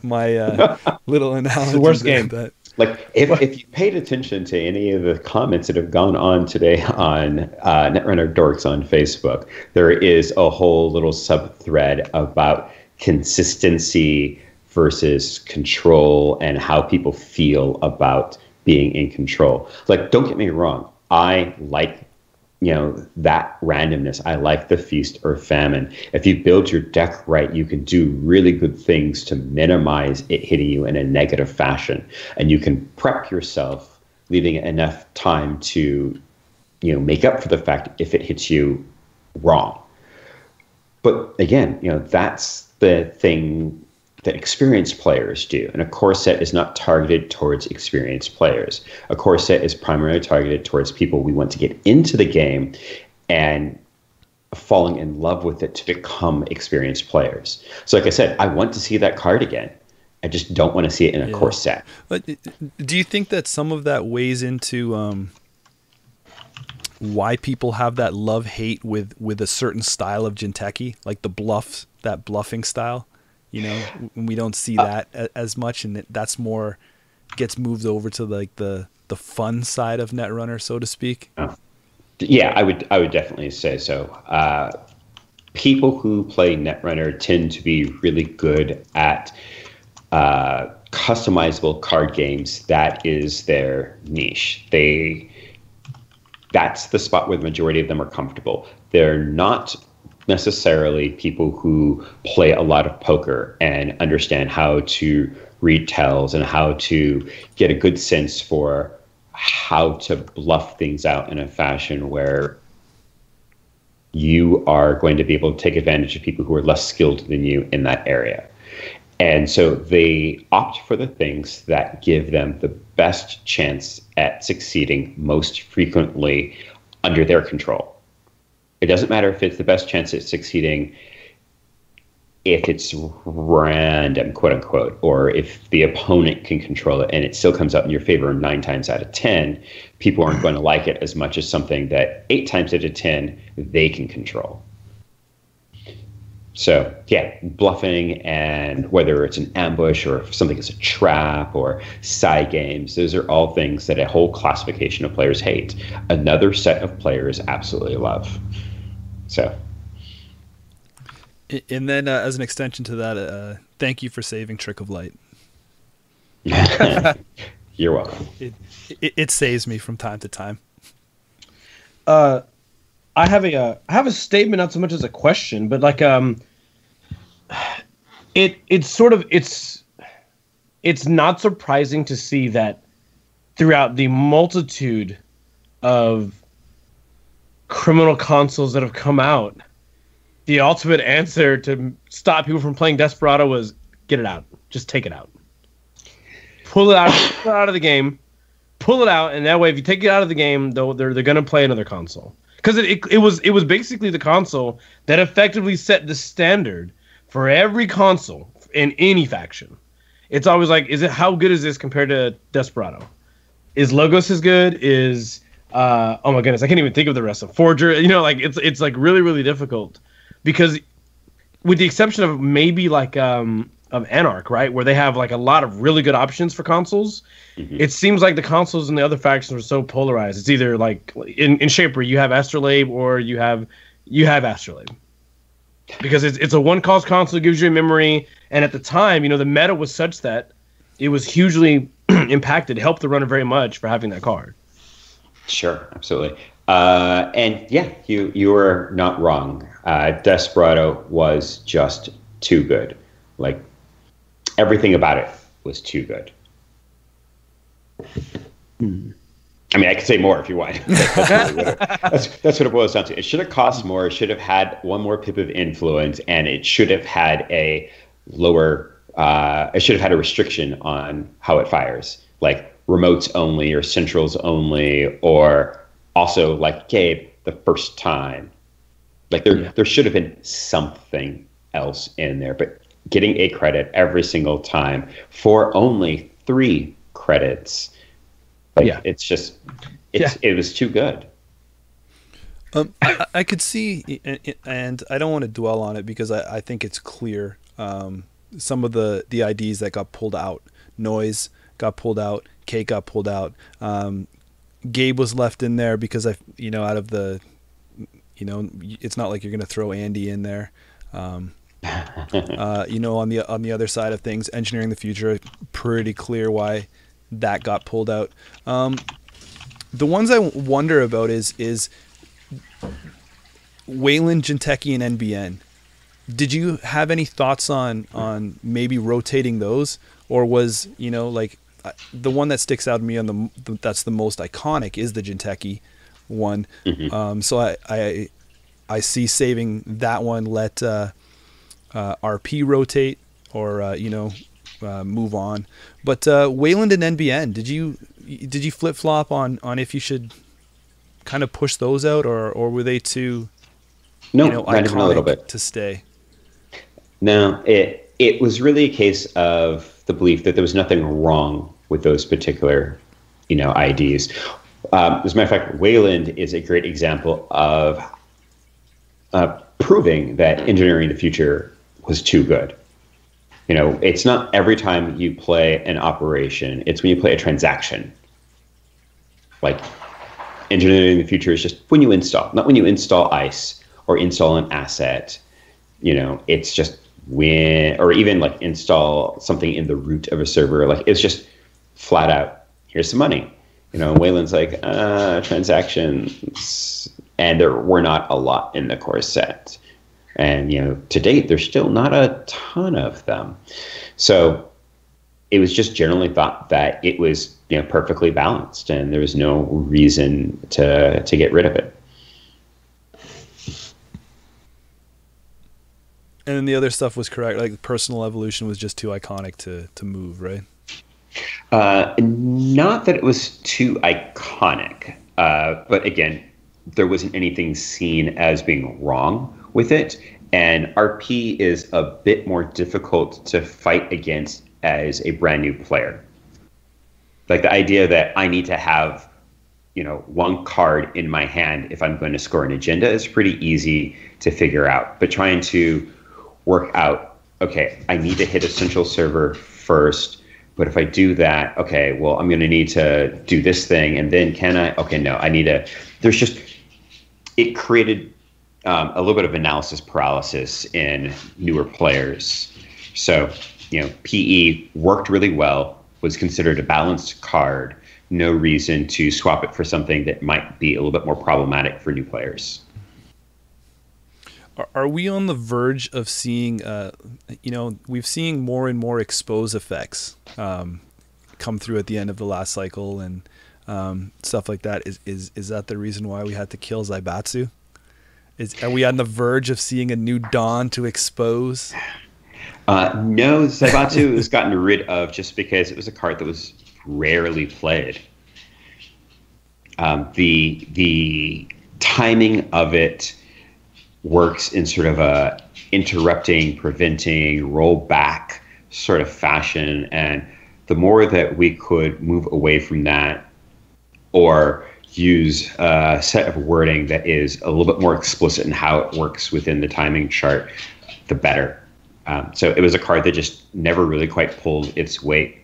little analogy. It's the worst game. Like, if you paid attention to any of the comments that have gone on today on Netrunner Dorks on Facebook, there is a whole little sub-thread about consistency versus control and how people feel about being in control. Like, don't get me wrong. I like, that randomness. I like the feast or famine. If you build your deck right, you can do really good things to minimize it hitting you in a negative fashion. And you can prep yourself, leaving enough time to, make up for the fact if it hits you wrong. But again, that's the thing that experienced players do. And a core set is not targeted towards experienced players. A core set is primarily targeted towards people we want to get into the game and falling in love with it to become experienced players. So like I said, I want to see that card again. I just don't want to see it in a core set. But do you think that some of that weighs into why people have that love-hate with a certain style of Jinteki, like the bluffing style? We don't see that as much, and that's more gets moved over to like the fun side of Netrunner, so to speak. Yeah, I would definitely say so. People who play Netrunner tend to be really good at customizable card games. That is their niche. That's the spot where the majority of them are comfortable. They're not necessarily people who play a lot of poker and understand how to read tells and how to get a good sense for how to bluff things out in a fashion where you are going to be able to take advantage of people who are less skilled than you in that area. And so they opt for the things that give them the best chance at succeeding most frequently under their control. It doesn't matter if it's the best chance at succeeding if it's random, quote unquote, or if the opponent can control it and it still comes out in your favor 9 times out of 10, people aren't going to like it as much as something that 8 times out of 10 they can control. So yeah, bluffing, and whether it's an ambush or if something is a trap or side games, those are all things that a whole classification of players hate. Another set of players absolutely love. So. And then as an extension to that, thank you for saving Trick of Light. You're welcome. It saves me from time to time. I have a statement, not so much as a question, but like it's not surprising to see that throughout the multitude of criminal consoles that have come out, the ultimate answer to stop people from playing Desperado was get it out. Just take it out. Pull it out of the game. Pull it out, and that way, if you take it out of the game, they're gonna play another console. Because it was basically the console that effectively set the standard for every console in any faction. It's always like, how good is this compared to Desperado? Is Logos as good? Is oh my goodness, I can't even think of the rest of Forger. Like it's like really, really difficult because with the exception of maybe like of Anarch, right, where they have like a lot of really good options for consoles. Mm-hmm. It seems like the consoles in the other factions are so polarized. It's either like in Shaper you have Astrolabe or you have Astrolabe. Because it's a one-cost console, gives you a memory, and at the time, the meta was such that it was hugely impacted, helped the runner very much for having that card. Sure, absolutely. And yeah, you were not wrong. Desperado was just too good. Like, everything about it was too good. I mean, I could say more if you want. That's what it boils down to. It should have cost more. It should have had one more pip of influence, and it should have had a lower. It should have had a restriction on how it fires, like remotes only or centrals only, or also like Gabe the first time. Like there should have been something else in there, but getting a credit every single time for only 3 credits. It's just, it was too good. I could see, and I don't want to dwell on it because I think it's clear. Some of the IDs that got pulled out, Noise got pulled out, Kate got pulled out. Gabe was left in there because out of the, it's not like you're going to throw Andy in there. On the other side of things, Engineering the Future, pretty clear why that got pulled out. The ones I wonder about is Wayland, Jinteki, and NBN. Did you have any thoughts on maybe rotating those, or was the one that sticks out to me on that's the most iconic is the Jinteki one. Mm-hmm. So I see saving that one, let RP rotate or move on. But Wayland and NBN, did you flip flop on if you should kind of push those out, or were they too not even a little bit to stay? No, it was really a case of the belief that there was nothing wrong with those particular IDs. As a matter of fact, Wayland is a great example of proving that Engineering the Future was too good. It's not every time you play an operation, it's when you play a transaction. Like, Engineering the Future is just when you install, not when you install ICE or install an asset. It's just when, or even like install something in the root of a server. Like, it's just flat out, here's some money. Wayland's like, transactions. And there were not a lot in the core set. And, to date, there's still not a ton of them. So it was just generally thought that it was, perfectly balanced, and there was no reason to get rid of it. And then the other stuff was correct. Like, Personal Evolution was just too iconic to move, right? Not that it was too iconic, but again, there wasn't anything seen as being wrong with it. And RP is a bit more difficult to fight against as a brand new player. Like, the idea that I need to have, one card in my hand if I'm going to score an agenda is pretty easy to figure out. But trying to work out, okay, I need to hit a central server first. But if I do that, okay, well, I'm going to need to do this thing. And then can I? Okay, no, I need to. There's just, it created a little bit of analysis paralysis in newer players. So, PE worked really well, was considered a balanced card. No reason to swap it for something that might be a little bit more problematic for new players. Are we on the verge of seeing, we've seen more and more expose effects come through at the end of the last cycle and stuff like that. Is that the reason why we had to kill Zaibatsu? Are we on the verge of seeing a new dawn to expose? No, Zaibatsu has gotten rid of just because it was a card that was rarely played. The timing of it works in sort of a interrupting, preventing, roll back sort of fashion, and the more that we could move away from that or use a set of wording that is a little bit more explicit in how it works within the timing chart, the better. So it was a card that just never really quite pulled its weight.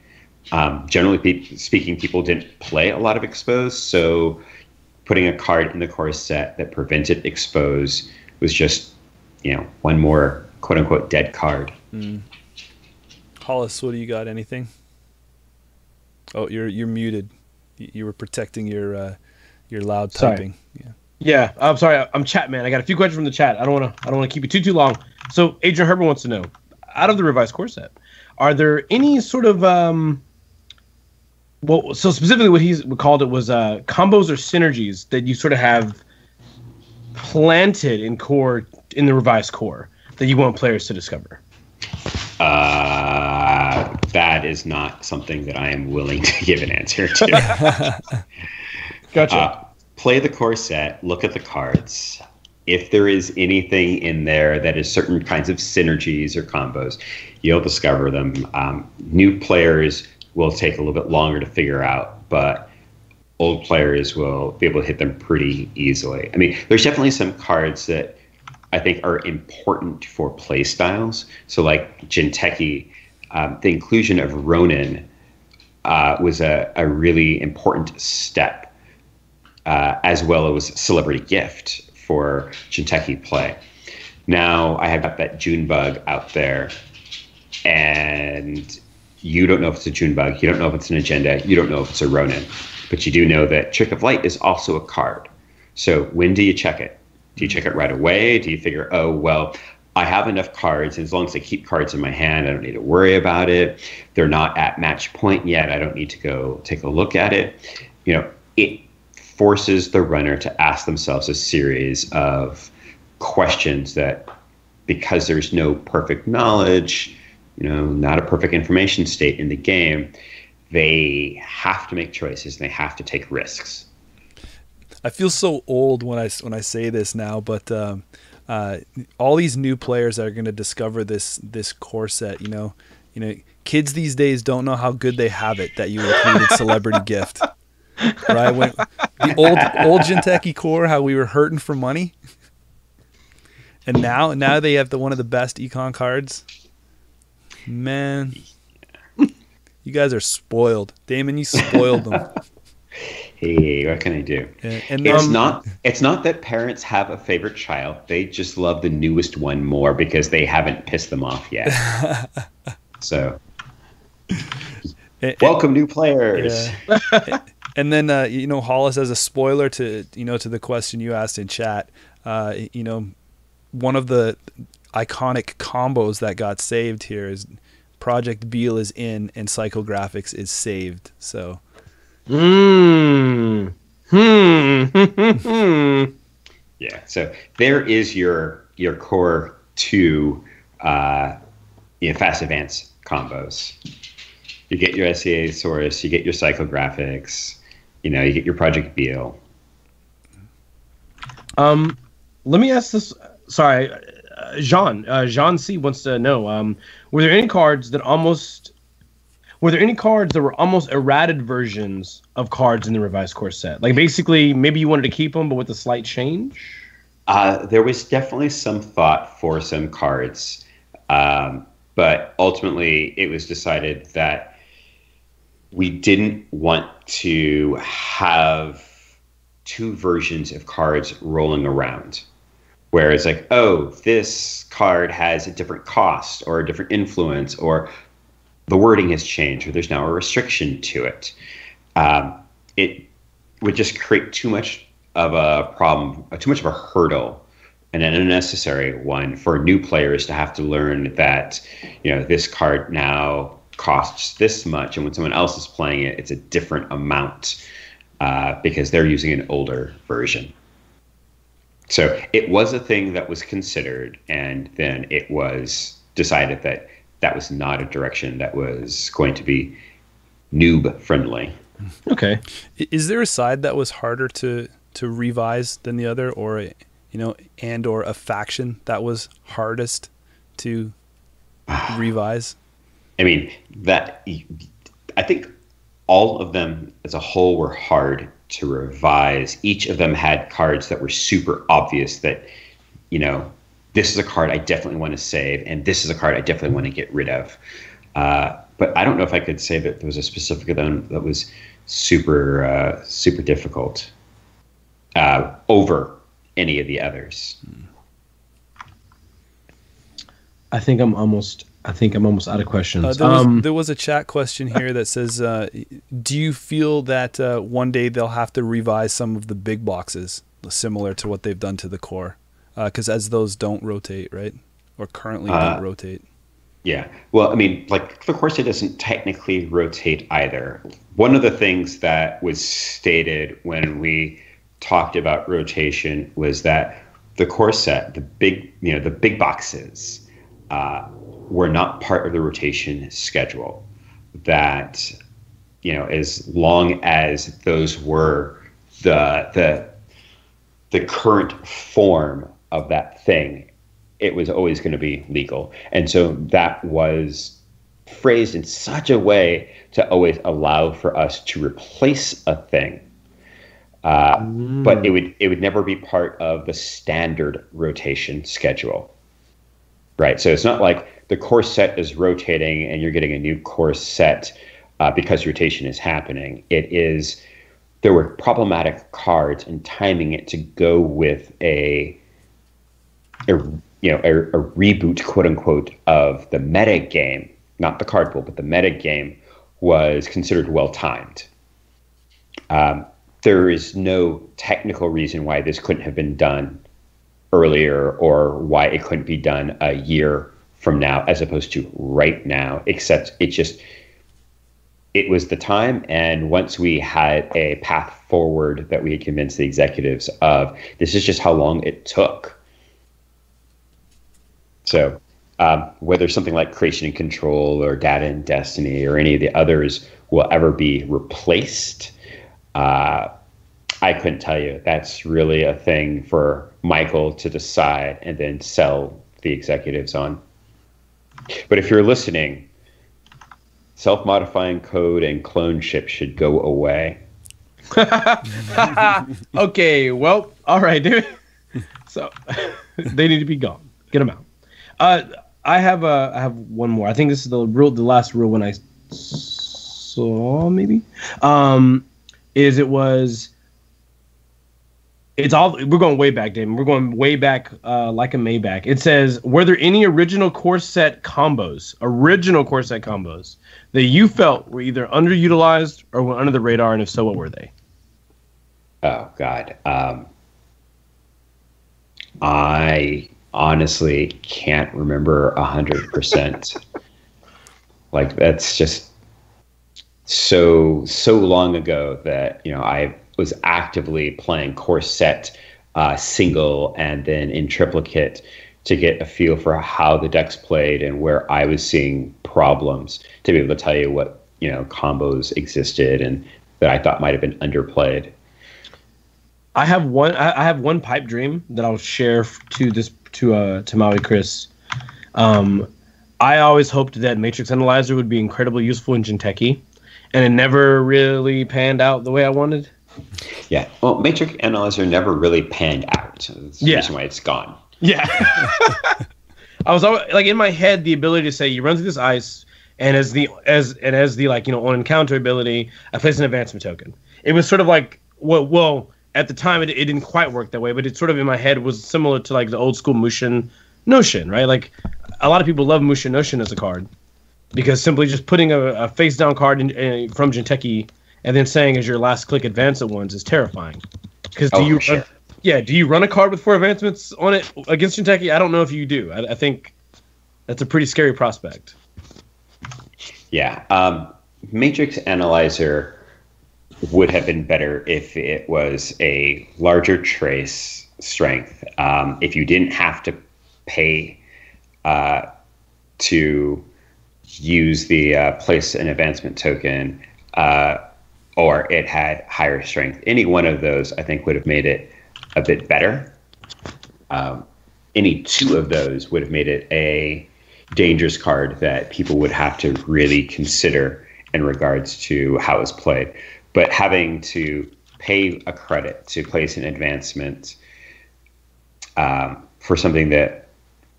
Generally speaking, people didn't play a lot of expose, so putting a card in the core set that prevented expose was just, one more quote unquote dead card. Hollis, what do you got? Anything? Oh, you're muted. You were protecting your loud typing. Yeah. I'm sorry. I'm chat man. I got a few questions from the chat. I don't want to keep you too long. So Adrian Herbert wants to know, out of the revised core set, are there any sort of so specifically what he's called it was combos or synergies that you sort of have planted in the revised core that you want players to discover? That is not something that I am willing to give an answer to. Gotcha. Play the core set, look at the cards. If there is anything in there that is certain kinds of synergies or combos, you'll discover them. New players will take a little bit longer to figure out, but old players will be able to hit them pretty easily. I mean, there's definitely some cards that I think are important for play styles. So like Jinteki, the inclusion of Ronin was a really important step, as well as Celebrity Gift for Jinteki play. Now I have got that Junebug out there, and you don't know if it's a Junebug, you don't know if it's an agenda, you don't know if it's a Ronin, but you do know that Trick of Light is also a card. So when do you check it? Do you check it right away? Do you figure, oh, well, I have enough cards, and as long as I keep cards in my hand, I don't need to worry about it. They're not at match point yet. I don't need to go take a look at it. It forces the runner to ask themselves a series of questions that, because there's no perfect knowledge, not a perfect information state in the game, they have to make choices and they have to take risks. I feel so old when I say this now, but all these new players that are going to discover this core set, kids these days don't know how good they have it that you included Celebrity Gift, right? When the old Jinteki core, how we were hurting for money, and now they have one of the best econ cards. Man, you guys are spoiled. Damon, you spoiled them. Hey, what can I do? And it's not that parents have a favorite child. They just love the newest one more because they haven't pissed them off yet. So, welcome new players. Yeah. And then Hollis, as a spoiler to the question you asked in chat, one of the iconic combos that got saved here is Project Beal is in and Psychographics is saved. So. Yeah. So there is your core 2 fast advance combos. You get your SCA source, you get your Psychographics, you get your Project Beal. Let me ask this. Sorry, Jean C wants to know: were there any cards that were almost errated versions of cards in the revised core set? Like basically, maybe you wanted to keep them, but with a slight change. There was definitely some thought for some cards, but ultimately it was decided that we didn't want to have 2 versions of cards rolling around. Where it's like, oh, this card has a different cost or a different influence, or the wording has changed, or there's now a restriction to it. It would just create too much of a problem, too much of a hurdle, and an unnecessary one for new players to have to learn that, this card now costs this much, and when someone else is playing it, it's a different amount because they're using an older version. So it was a thing that was considered, and then it was decided that that was not a direction that was going to be noob friendly. Okay. Is there a side that was harder to revise than the other, or and or a faction that was hardest to revise? I mean, I think all of them as a whole were hard to revise. Each of them had cards that were super obvious that, this is a card I definitely want to save, and this is a card I definitely want to get rid of. But I don't know if I could say that there was a specific of them that was super difficult over any of the others. I think I'm almost out of questions. There was a chat question here that says, do you feel that one day they'll have to revise some of the big boxes similar to what they've done to the core? Because as those don't rotate, right? Or currently don't rotate. Yeah. Well, I mean, like the core set doesn't technically rotate either. One of the things that was stated when we talked about rotation was that the core set, the big boxes, were not part of the rotation schedule. That, as long as those were the current form of that thing, it was always going to be legal. And so that was phrased in such a way to always allow for us to replace a thing. But it would never be part of the standard rotation schedule. Right. So it's not like the core set is rotating and you're getting a new core set because rotation is happening. There were problematic cards, and timing it to go with a reboot, quote unquote, of the meta game, not the card pool, but the meta game, was considered well timed. There is no technical reason why this couldn't have been done earlier, or why it couldn't be done a year from now as opposed to right now, except it was the time. And once we had a path forward that we had convinced the executives of, this is just how long it took. So whether something like Creation and Control or Data and Destiny or any of the others will ever be replaced, I couldn't tell you. That's really a thing for Michael to decide and then sell the executives on. But if you're listening, self-modifying code and clone ship should go away. Okay, well, all right, dude. So they need to be gone. Get them out. I have one more. I think this is the last rule when I saw, maybe. We're going way back, Damon. We're going way back, like a Maybach. It says, were there any original core set combos that you felt were either underutilized or were under the radar, and if so, what were they? Oh, God. I honestly can't remember 100%. Like, that's just so long ago that, I was actively playing core set single and then in triplicate to get a feel for how the decks played and where I was seeing problems, to be able to tell you what combos existed and that I thought might have been underplayed. I have one pipe dream that I'll share to Maui Chris. I always hoped that Matrix Analyzer would be incredibly useful in Jinteki, and it never really panned out the way I wanted. Yeah, well, Matrix Analyzer never really panned out. That's the reason why it's gone. Yeah. I was always, like, in my head, the ability to say you run through this ice, and as the on encounter ability, I place an advancement token. It was sort of like, well, at the time it didn't quite work that way, but it sort of in my head was similar to like the old school Mushin Notion, right? Like a lot of people love Mushin Notion as a card because simply just putting a face down card from Jinteki and then saying as your last click advance at ones is terrifying. Because do you run a card with 4 advancements on it against Jinteki? I don't know if you do. I think that's a pretty scary prospect. Yeah. Matrix Analyzer would have been better if it was a larger trace strength. If you didn't have to pay to use the place an advancement token, or it had higher strength, any one of those I think would have made it a bit better. Any two of those would have made it a dangerous card that people would have to really consider in regards to how it's played. But having to pay a credit to place an advancement for something that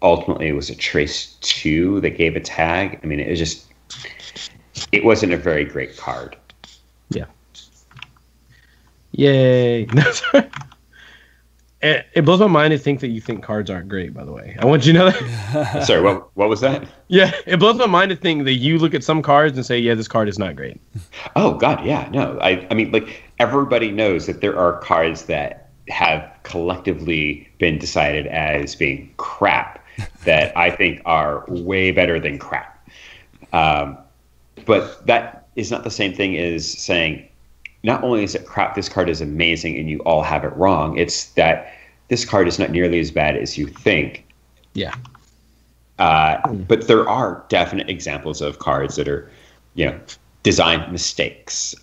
ultimately was a trace 2 that gave a tag, I mean, it wasn't a very great card. Yeah. Yay. It blows my mind to think that you think cards aren't great, by the way. I want you to know that. Sorry, what was that? Yeah, it blows my mind to think that you look at some cards and say, yeah, this card is not great. Oh, God, yeah. No, I mean, like, everybody knows that there are cards that have collectively been decided as being crap that I think are way better than crap. But that is not the same thing as saying, not only is it crap, this card is amazing and you all have it wrong. It's that this card is not nearly as bad as you think. Yeah. But there are definite examples of cards that are, design mistakes,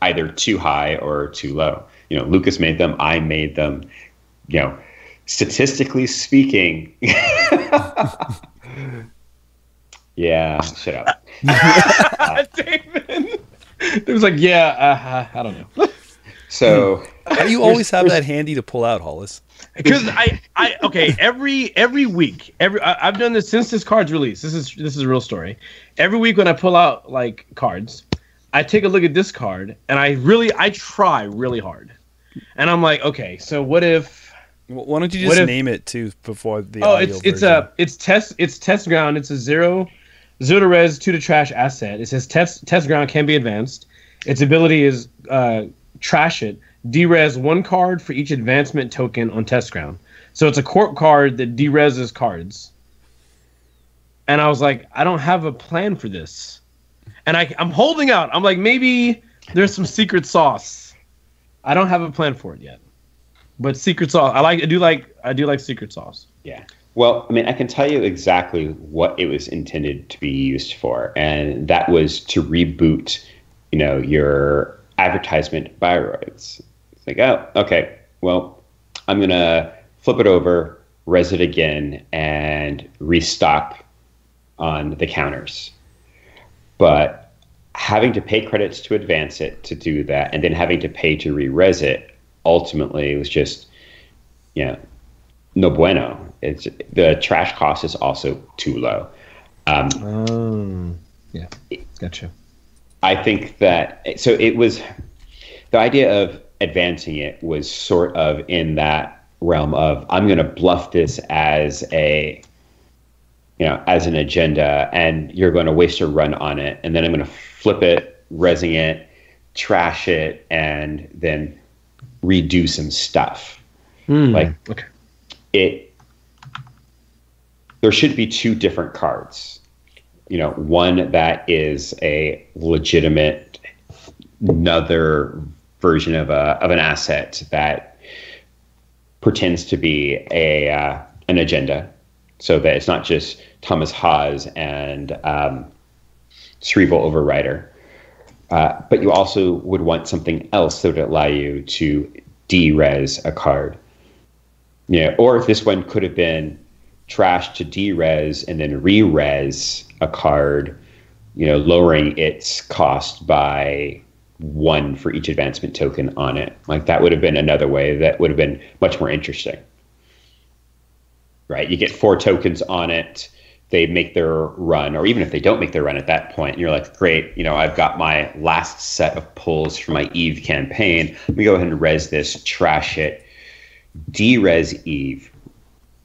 either too high or too low. Lucas made them, I made them, statistically speaking. Yeah, shut up. Damon. It was like, I don't know. So how do you always have that handy to pull out, Hollis? Because every week, I've done this since this card's released. This is a real story. Every week when I pull out like cards, I take a look at this card and I try really hard, and I'm like, okay, so what if? Why don't you just name it too before the audio version? It's test ground. It's a 0 to res 2 to trash asset. It says test ground can be advanced. Its ability is trash it. Derez 1 card for each advancement token on test ground. So it's a corp card that derezes cards. And I was like, I don't have a plan for this. And I'm holding out. I'm like, maybe there's some secret sauce. I don't have a plan for it yet. But secret sauce, I do like secret sauce. Yeah. Well, I mean, I can tell you exactly what it was intended to be used for, and that was to reboot, your advertisement bioroids. It's like, oh, okay, well, I'm gonna flip it over, res it again, and restock on the counters. But having to pay credits to advance it to do that, and then having to pay to re-res it, ultimately was just, no bueno. It's the trash cost is also too low. Yeah, gotcha. I think that it was the idea of advancing it was sort of in that realm of I'm going to bluff this as as an agenda, and you're going to waste a run on it, and then I'm going to flip it, resing it, trash it, and then redo some stuff. Okay. There should be 2 different cards. One that is a legitimate another version of an asset that pretends to be an agenda, so that it's not just Thomas Haas and Cerebral Overrider. But you also would want something else that would allow you to de-res a card. Or if this one could have been trash to de-res and then re-res a card, lowering its cost by 1 for each advancement token on it. Like, that would have been another way that would have been much more interesting. Right? You get 4 tokens on it, they make their run, or even if they don't make their run at that point, you're like, great, I've got my last set of pulls for my Eve campaign. Let me go ahead and res this, trash it, de-res Eve,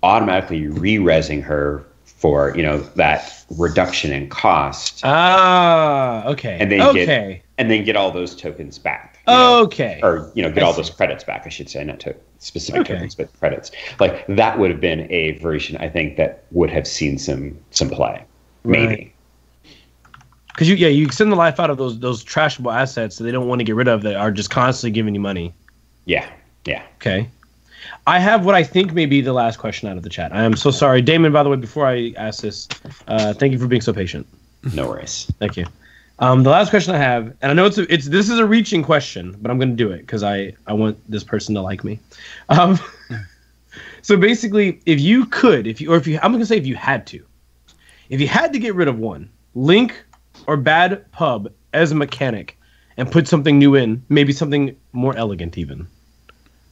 automatically re-resing her for, that reduction in cost. Okay. And then get all those tokens back. Okay. Or, get all those credits back, I should say, not specific tokens, but credits. Like, that would have been a version, I think, that would have seen some play. Maybe. Because you extend the life out of those trashable assets that they don't want to get rid of that are just constantly giving you money. Yeah. Okay. I have what I think may be the last question out of the chat. I am so sorry, Damon. By the way, before I ask this, thank you for being so patient. No worries. Thank you. The last question I have, and I know this is a reaching question, but I'm going to do it because I want this person to like me. So basically, if you had to get rid of one Link or Bad Pub as a mechanic and put something new in, maybe something more elegant even,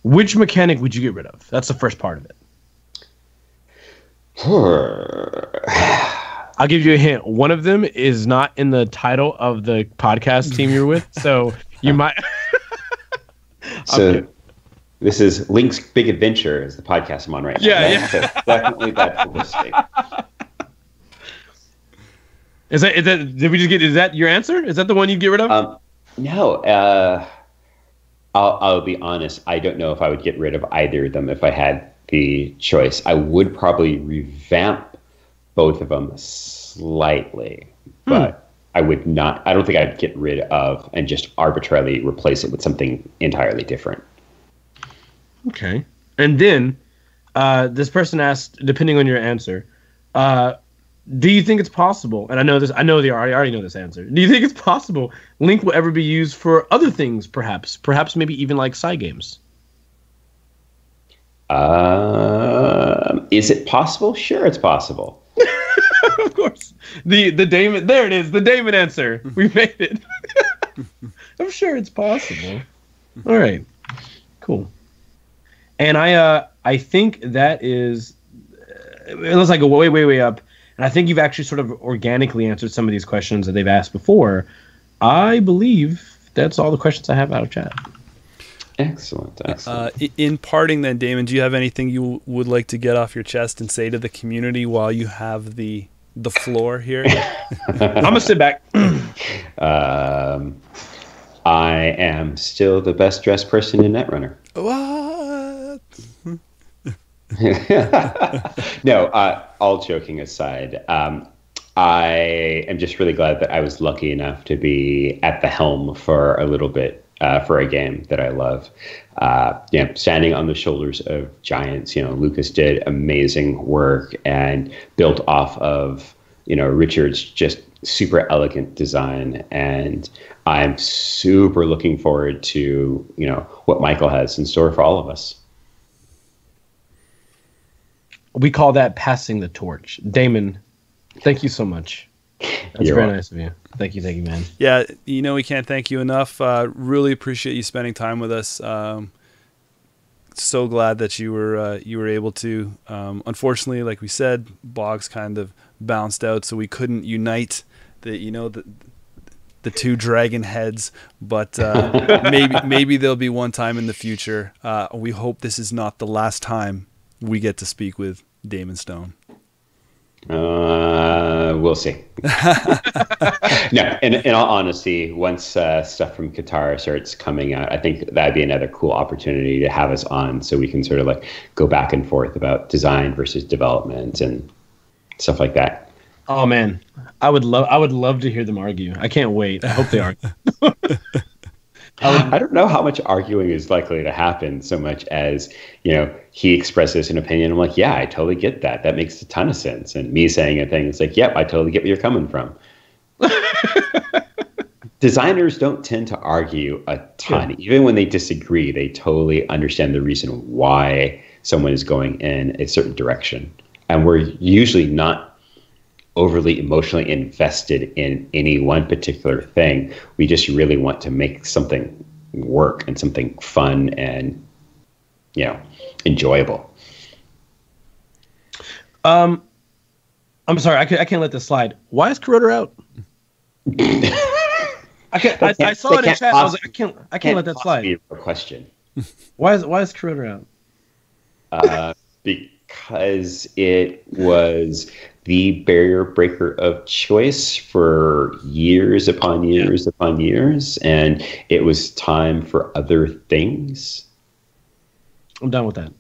which mechanic would you get rid of? That's the first part of it. I'll give you a hint. One of them is not in the title of the podcast team you're with, so you might. So this is Link's Big Adventure, is the podcast I'm on right now. Yeah. So definitely Bad Publicity. Is that? Did we just get? Is that your answer? Is that the one you'd get rid of? No. I'll be honest. I don't know if I would get rid of either of them if I had the choice. I would probably revamp both of them slightly, but I would not. I don't think I'd get rid of and just arbitrarily replace it with something entirely different. Okay. And then this person asked, depending on your answer, do you think it's possible? And I already know this answer. Do you think it's possible Link will ever be used for other things? Perhaps maybe even like side games. Is it possible? Sure, it's possible. Of course. The Damon, there it is, the Damon answer. We made it. I'm sure it's possible. All right. Cool. And I think that is, unless I go way up, and I think you've actually sort of organically answered some of these questions that they've asked before. I believe that's all the questions I have out of chat. Excellent. In parting then, Damon, do you have anything you would like to get off your chest and say to the community while you have the floor here? I'm going to sit back. I am still the best dressed person in Netrunner. What? No, all joking aside, I am just really glad that I was lucky enough to be at the helm for a little bit. For a game that I love, standing on the shoulders of giants. Lucas did amazing work and built off of Richard's just super elegant design, and I'm super looking forward to what Michael has in store for all of us. We call that passing the torch. Damon, thank you so much. That's very nice of you. Thank you, man. Yeah, we can't thank you enough. Really appreciate you spending time with us. So glad that you were able to. Unfortunately, like we said, Boggs kind of bounced out, so we couldn't unite the two dragon heads. But maybe there'll be one time in the future. We hope this is not the last time we get to speak with Damon Stone. We'll see. No, in all honesty, once stuff from Qatar starts coming out, I think that'd be another cool opportunity to have us on, so we can sort of go back and forth about design versus development and stuff like that. Oh man, I would love to hear them argue. I can't wait. I hope they argue. I don't know how much arguing is likely to happen so much as, he expresses an opinion. I'm like, yeah, I totally get that. That makes a ton of sense. And me saying a thing, it's like, yep, I totally get where you're coming from. Designers don't tend to argue a ton. Yeah. Even when they disagree, they totally understand the reason why someone is going in a certain direction. And we're usually not overly emotionally invested in any one particular thing. We just really want to make something work and something fun and enjoyable. I'm sorry, I can't let this slide. Why is Corroder out? I saw it in chat. I was like, I can't let that slide. Be a question. Why is Corroder out? Because it was the barrier breaker of choice for years upon years upon years, and it was time for other things. I'm done with that.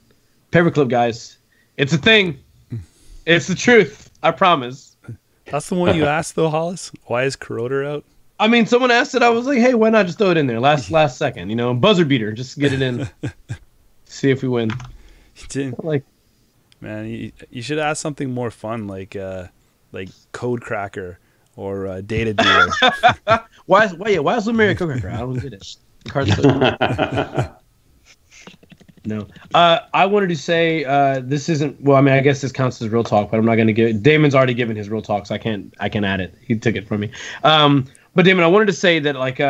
Paperclip, guys. It's a thing. It's the truth. I promise. That's the one you asked, though, Hollis? Why is Corroder out? I mean, someone asked it. I was like, hey, why not just throw it in there? Last second, buzzer beater. Just get it in. See if we win. Like, Man, you should ask something more fun, like Code Cracker or Data Dealer. why is Lumeria Cracker? I don't get it. Card flip. No. I wanted to say this isn't. Well, I mean, I guess this counts as real talk, but I'm not going to give. Damon's already given his real talk, so I can't add it. He took it from me. But Damon, I wanted to say that like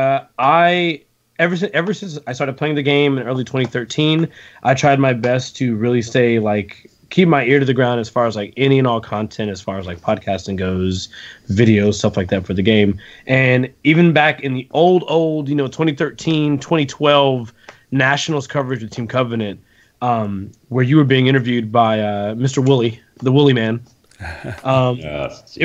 ever since I started playing the game in early 2013, I tried my best to really stay like keep my ear to the ground as far as like any and all content, as far as like podcasting goes, videos, stuff like that for the game. And even back in the old 2013, 2012 Nationals coverage with Team Covenant, where you were being interviewed by Mr. Wooly, the Wooly Man. Yes.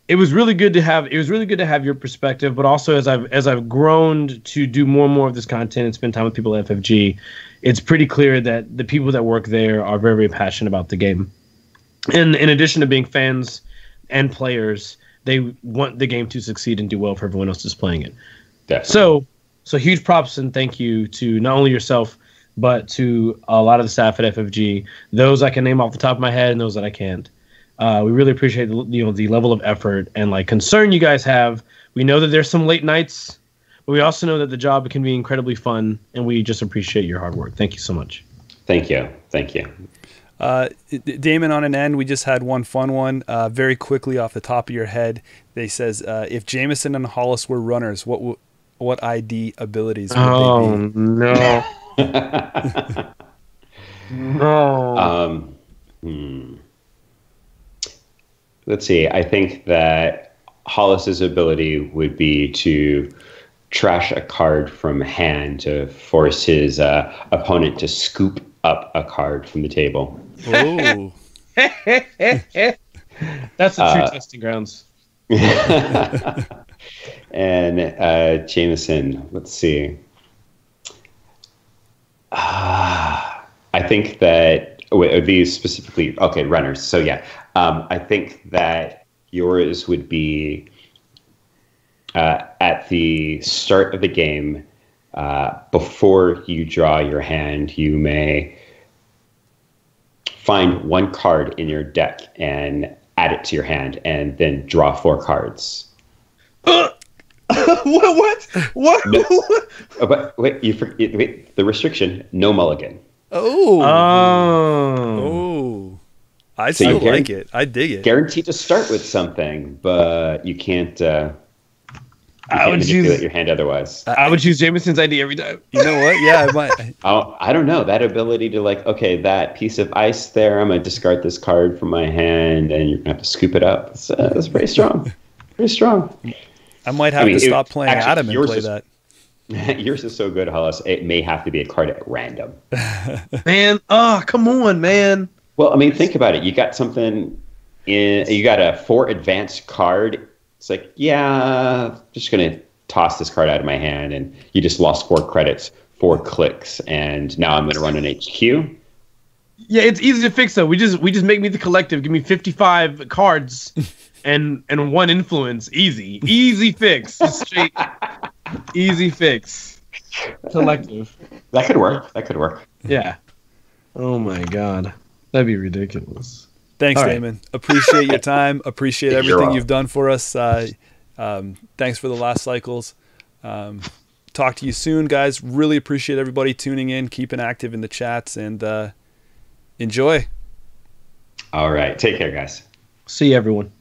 It was really good to have. It was really good to have your perspective, but also as I've grown to do more and more of this content and spend time with people at FFG, it's pretty clear that the people that work there are very, very passionate about the game. And in addition to being fans and players, they want the game to succeed and do well for everyone else who's playing it. Definitely. So huge props and thank you to not only yourself, but to a lot of the staff at FFG. Those I can name off the top of my head and those that I can't. We really appreciate the level of effort and like concern you guys have. We know that there's some late nights, but we also know that the job can be incredibly fun, and we just appreciate your hard work. Thank you so much. Thank you. Damon, on an end, we just had one fun one. Very quickly off the top of your head, they says if Jameson and Hollis were runners, what ID abilities would they be? No. No. Let's see. I think that Hollis's ability would be to trash a card from hand to force his opponent to scoop up a card from the table. Oh. That's the true testing grounds. And Jameson, let's see. I think that these specifically, okay, runners. So yeah, I think that yours would be at the start of the game, before you draw your hand, you may find one card in your deck and add it to your hand, and then draw 4 cards. What? No, but wait, the restriction: no mulligan. Oh. I still like it. I dig it. Guaranteed to start with something, but you can't. I would manipulate your hand otherwise. I would choose Jameson's ID every time. You know what? Yeah, I might. I don't know, that ability to like, okay, that piece of ice there, I'm gonna discard this card from my hand, and you're gonna have to scoop it up. That's pretty strong. Pretty strong. I might have to stop playing Adam and play that. Yours is so good, Hollis. It may have to be a card at random. Man, come on, man. Well, I mean, think about it. You got something you got a 4 advanced card. It's like, yeah, just gonna toss this card out of my hand, and you just lost 4 credits, 4 clicks, and now I'm gonna run an HQ. Yeah, it's easy to fix though. We just make me the collective. Give me 55 cards and 1 influence. Easy fix. Just straight easy fix. Collective. That could work. Yeah. Oh my god, that'd be ridiculous. Thanks, Damon. Appreciate your time. Appreciate everything you've done for us. Thanks for the last cycles. Talk to you soon, guys. Really appreciate everybody tuning in, keeping active in the chats, and enjoy. All right. Take care, guys. See you, everyone.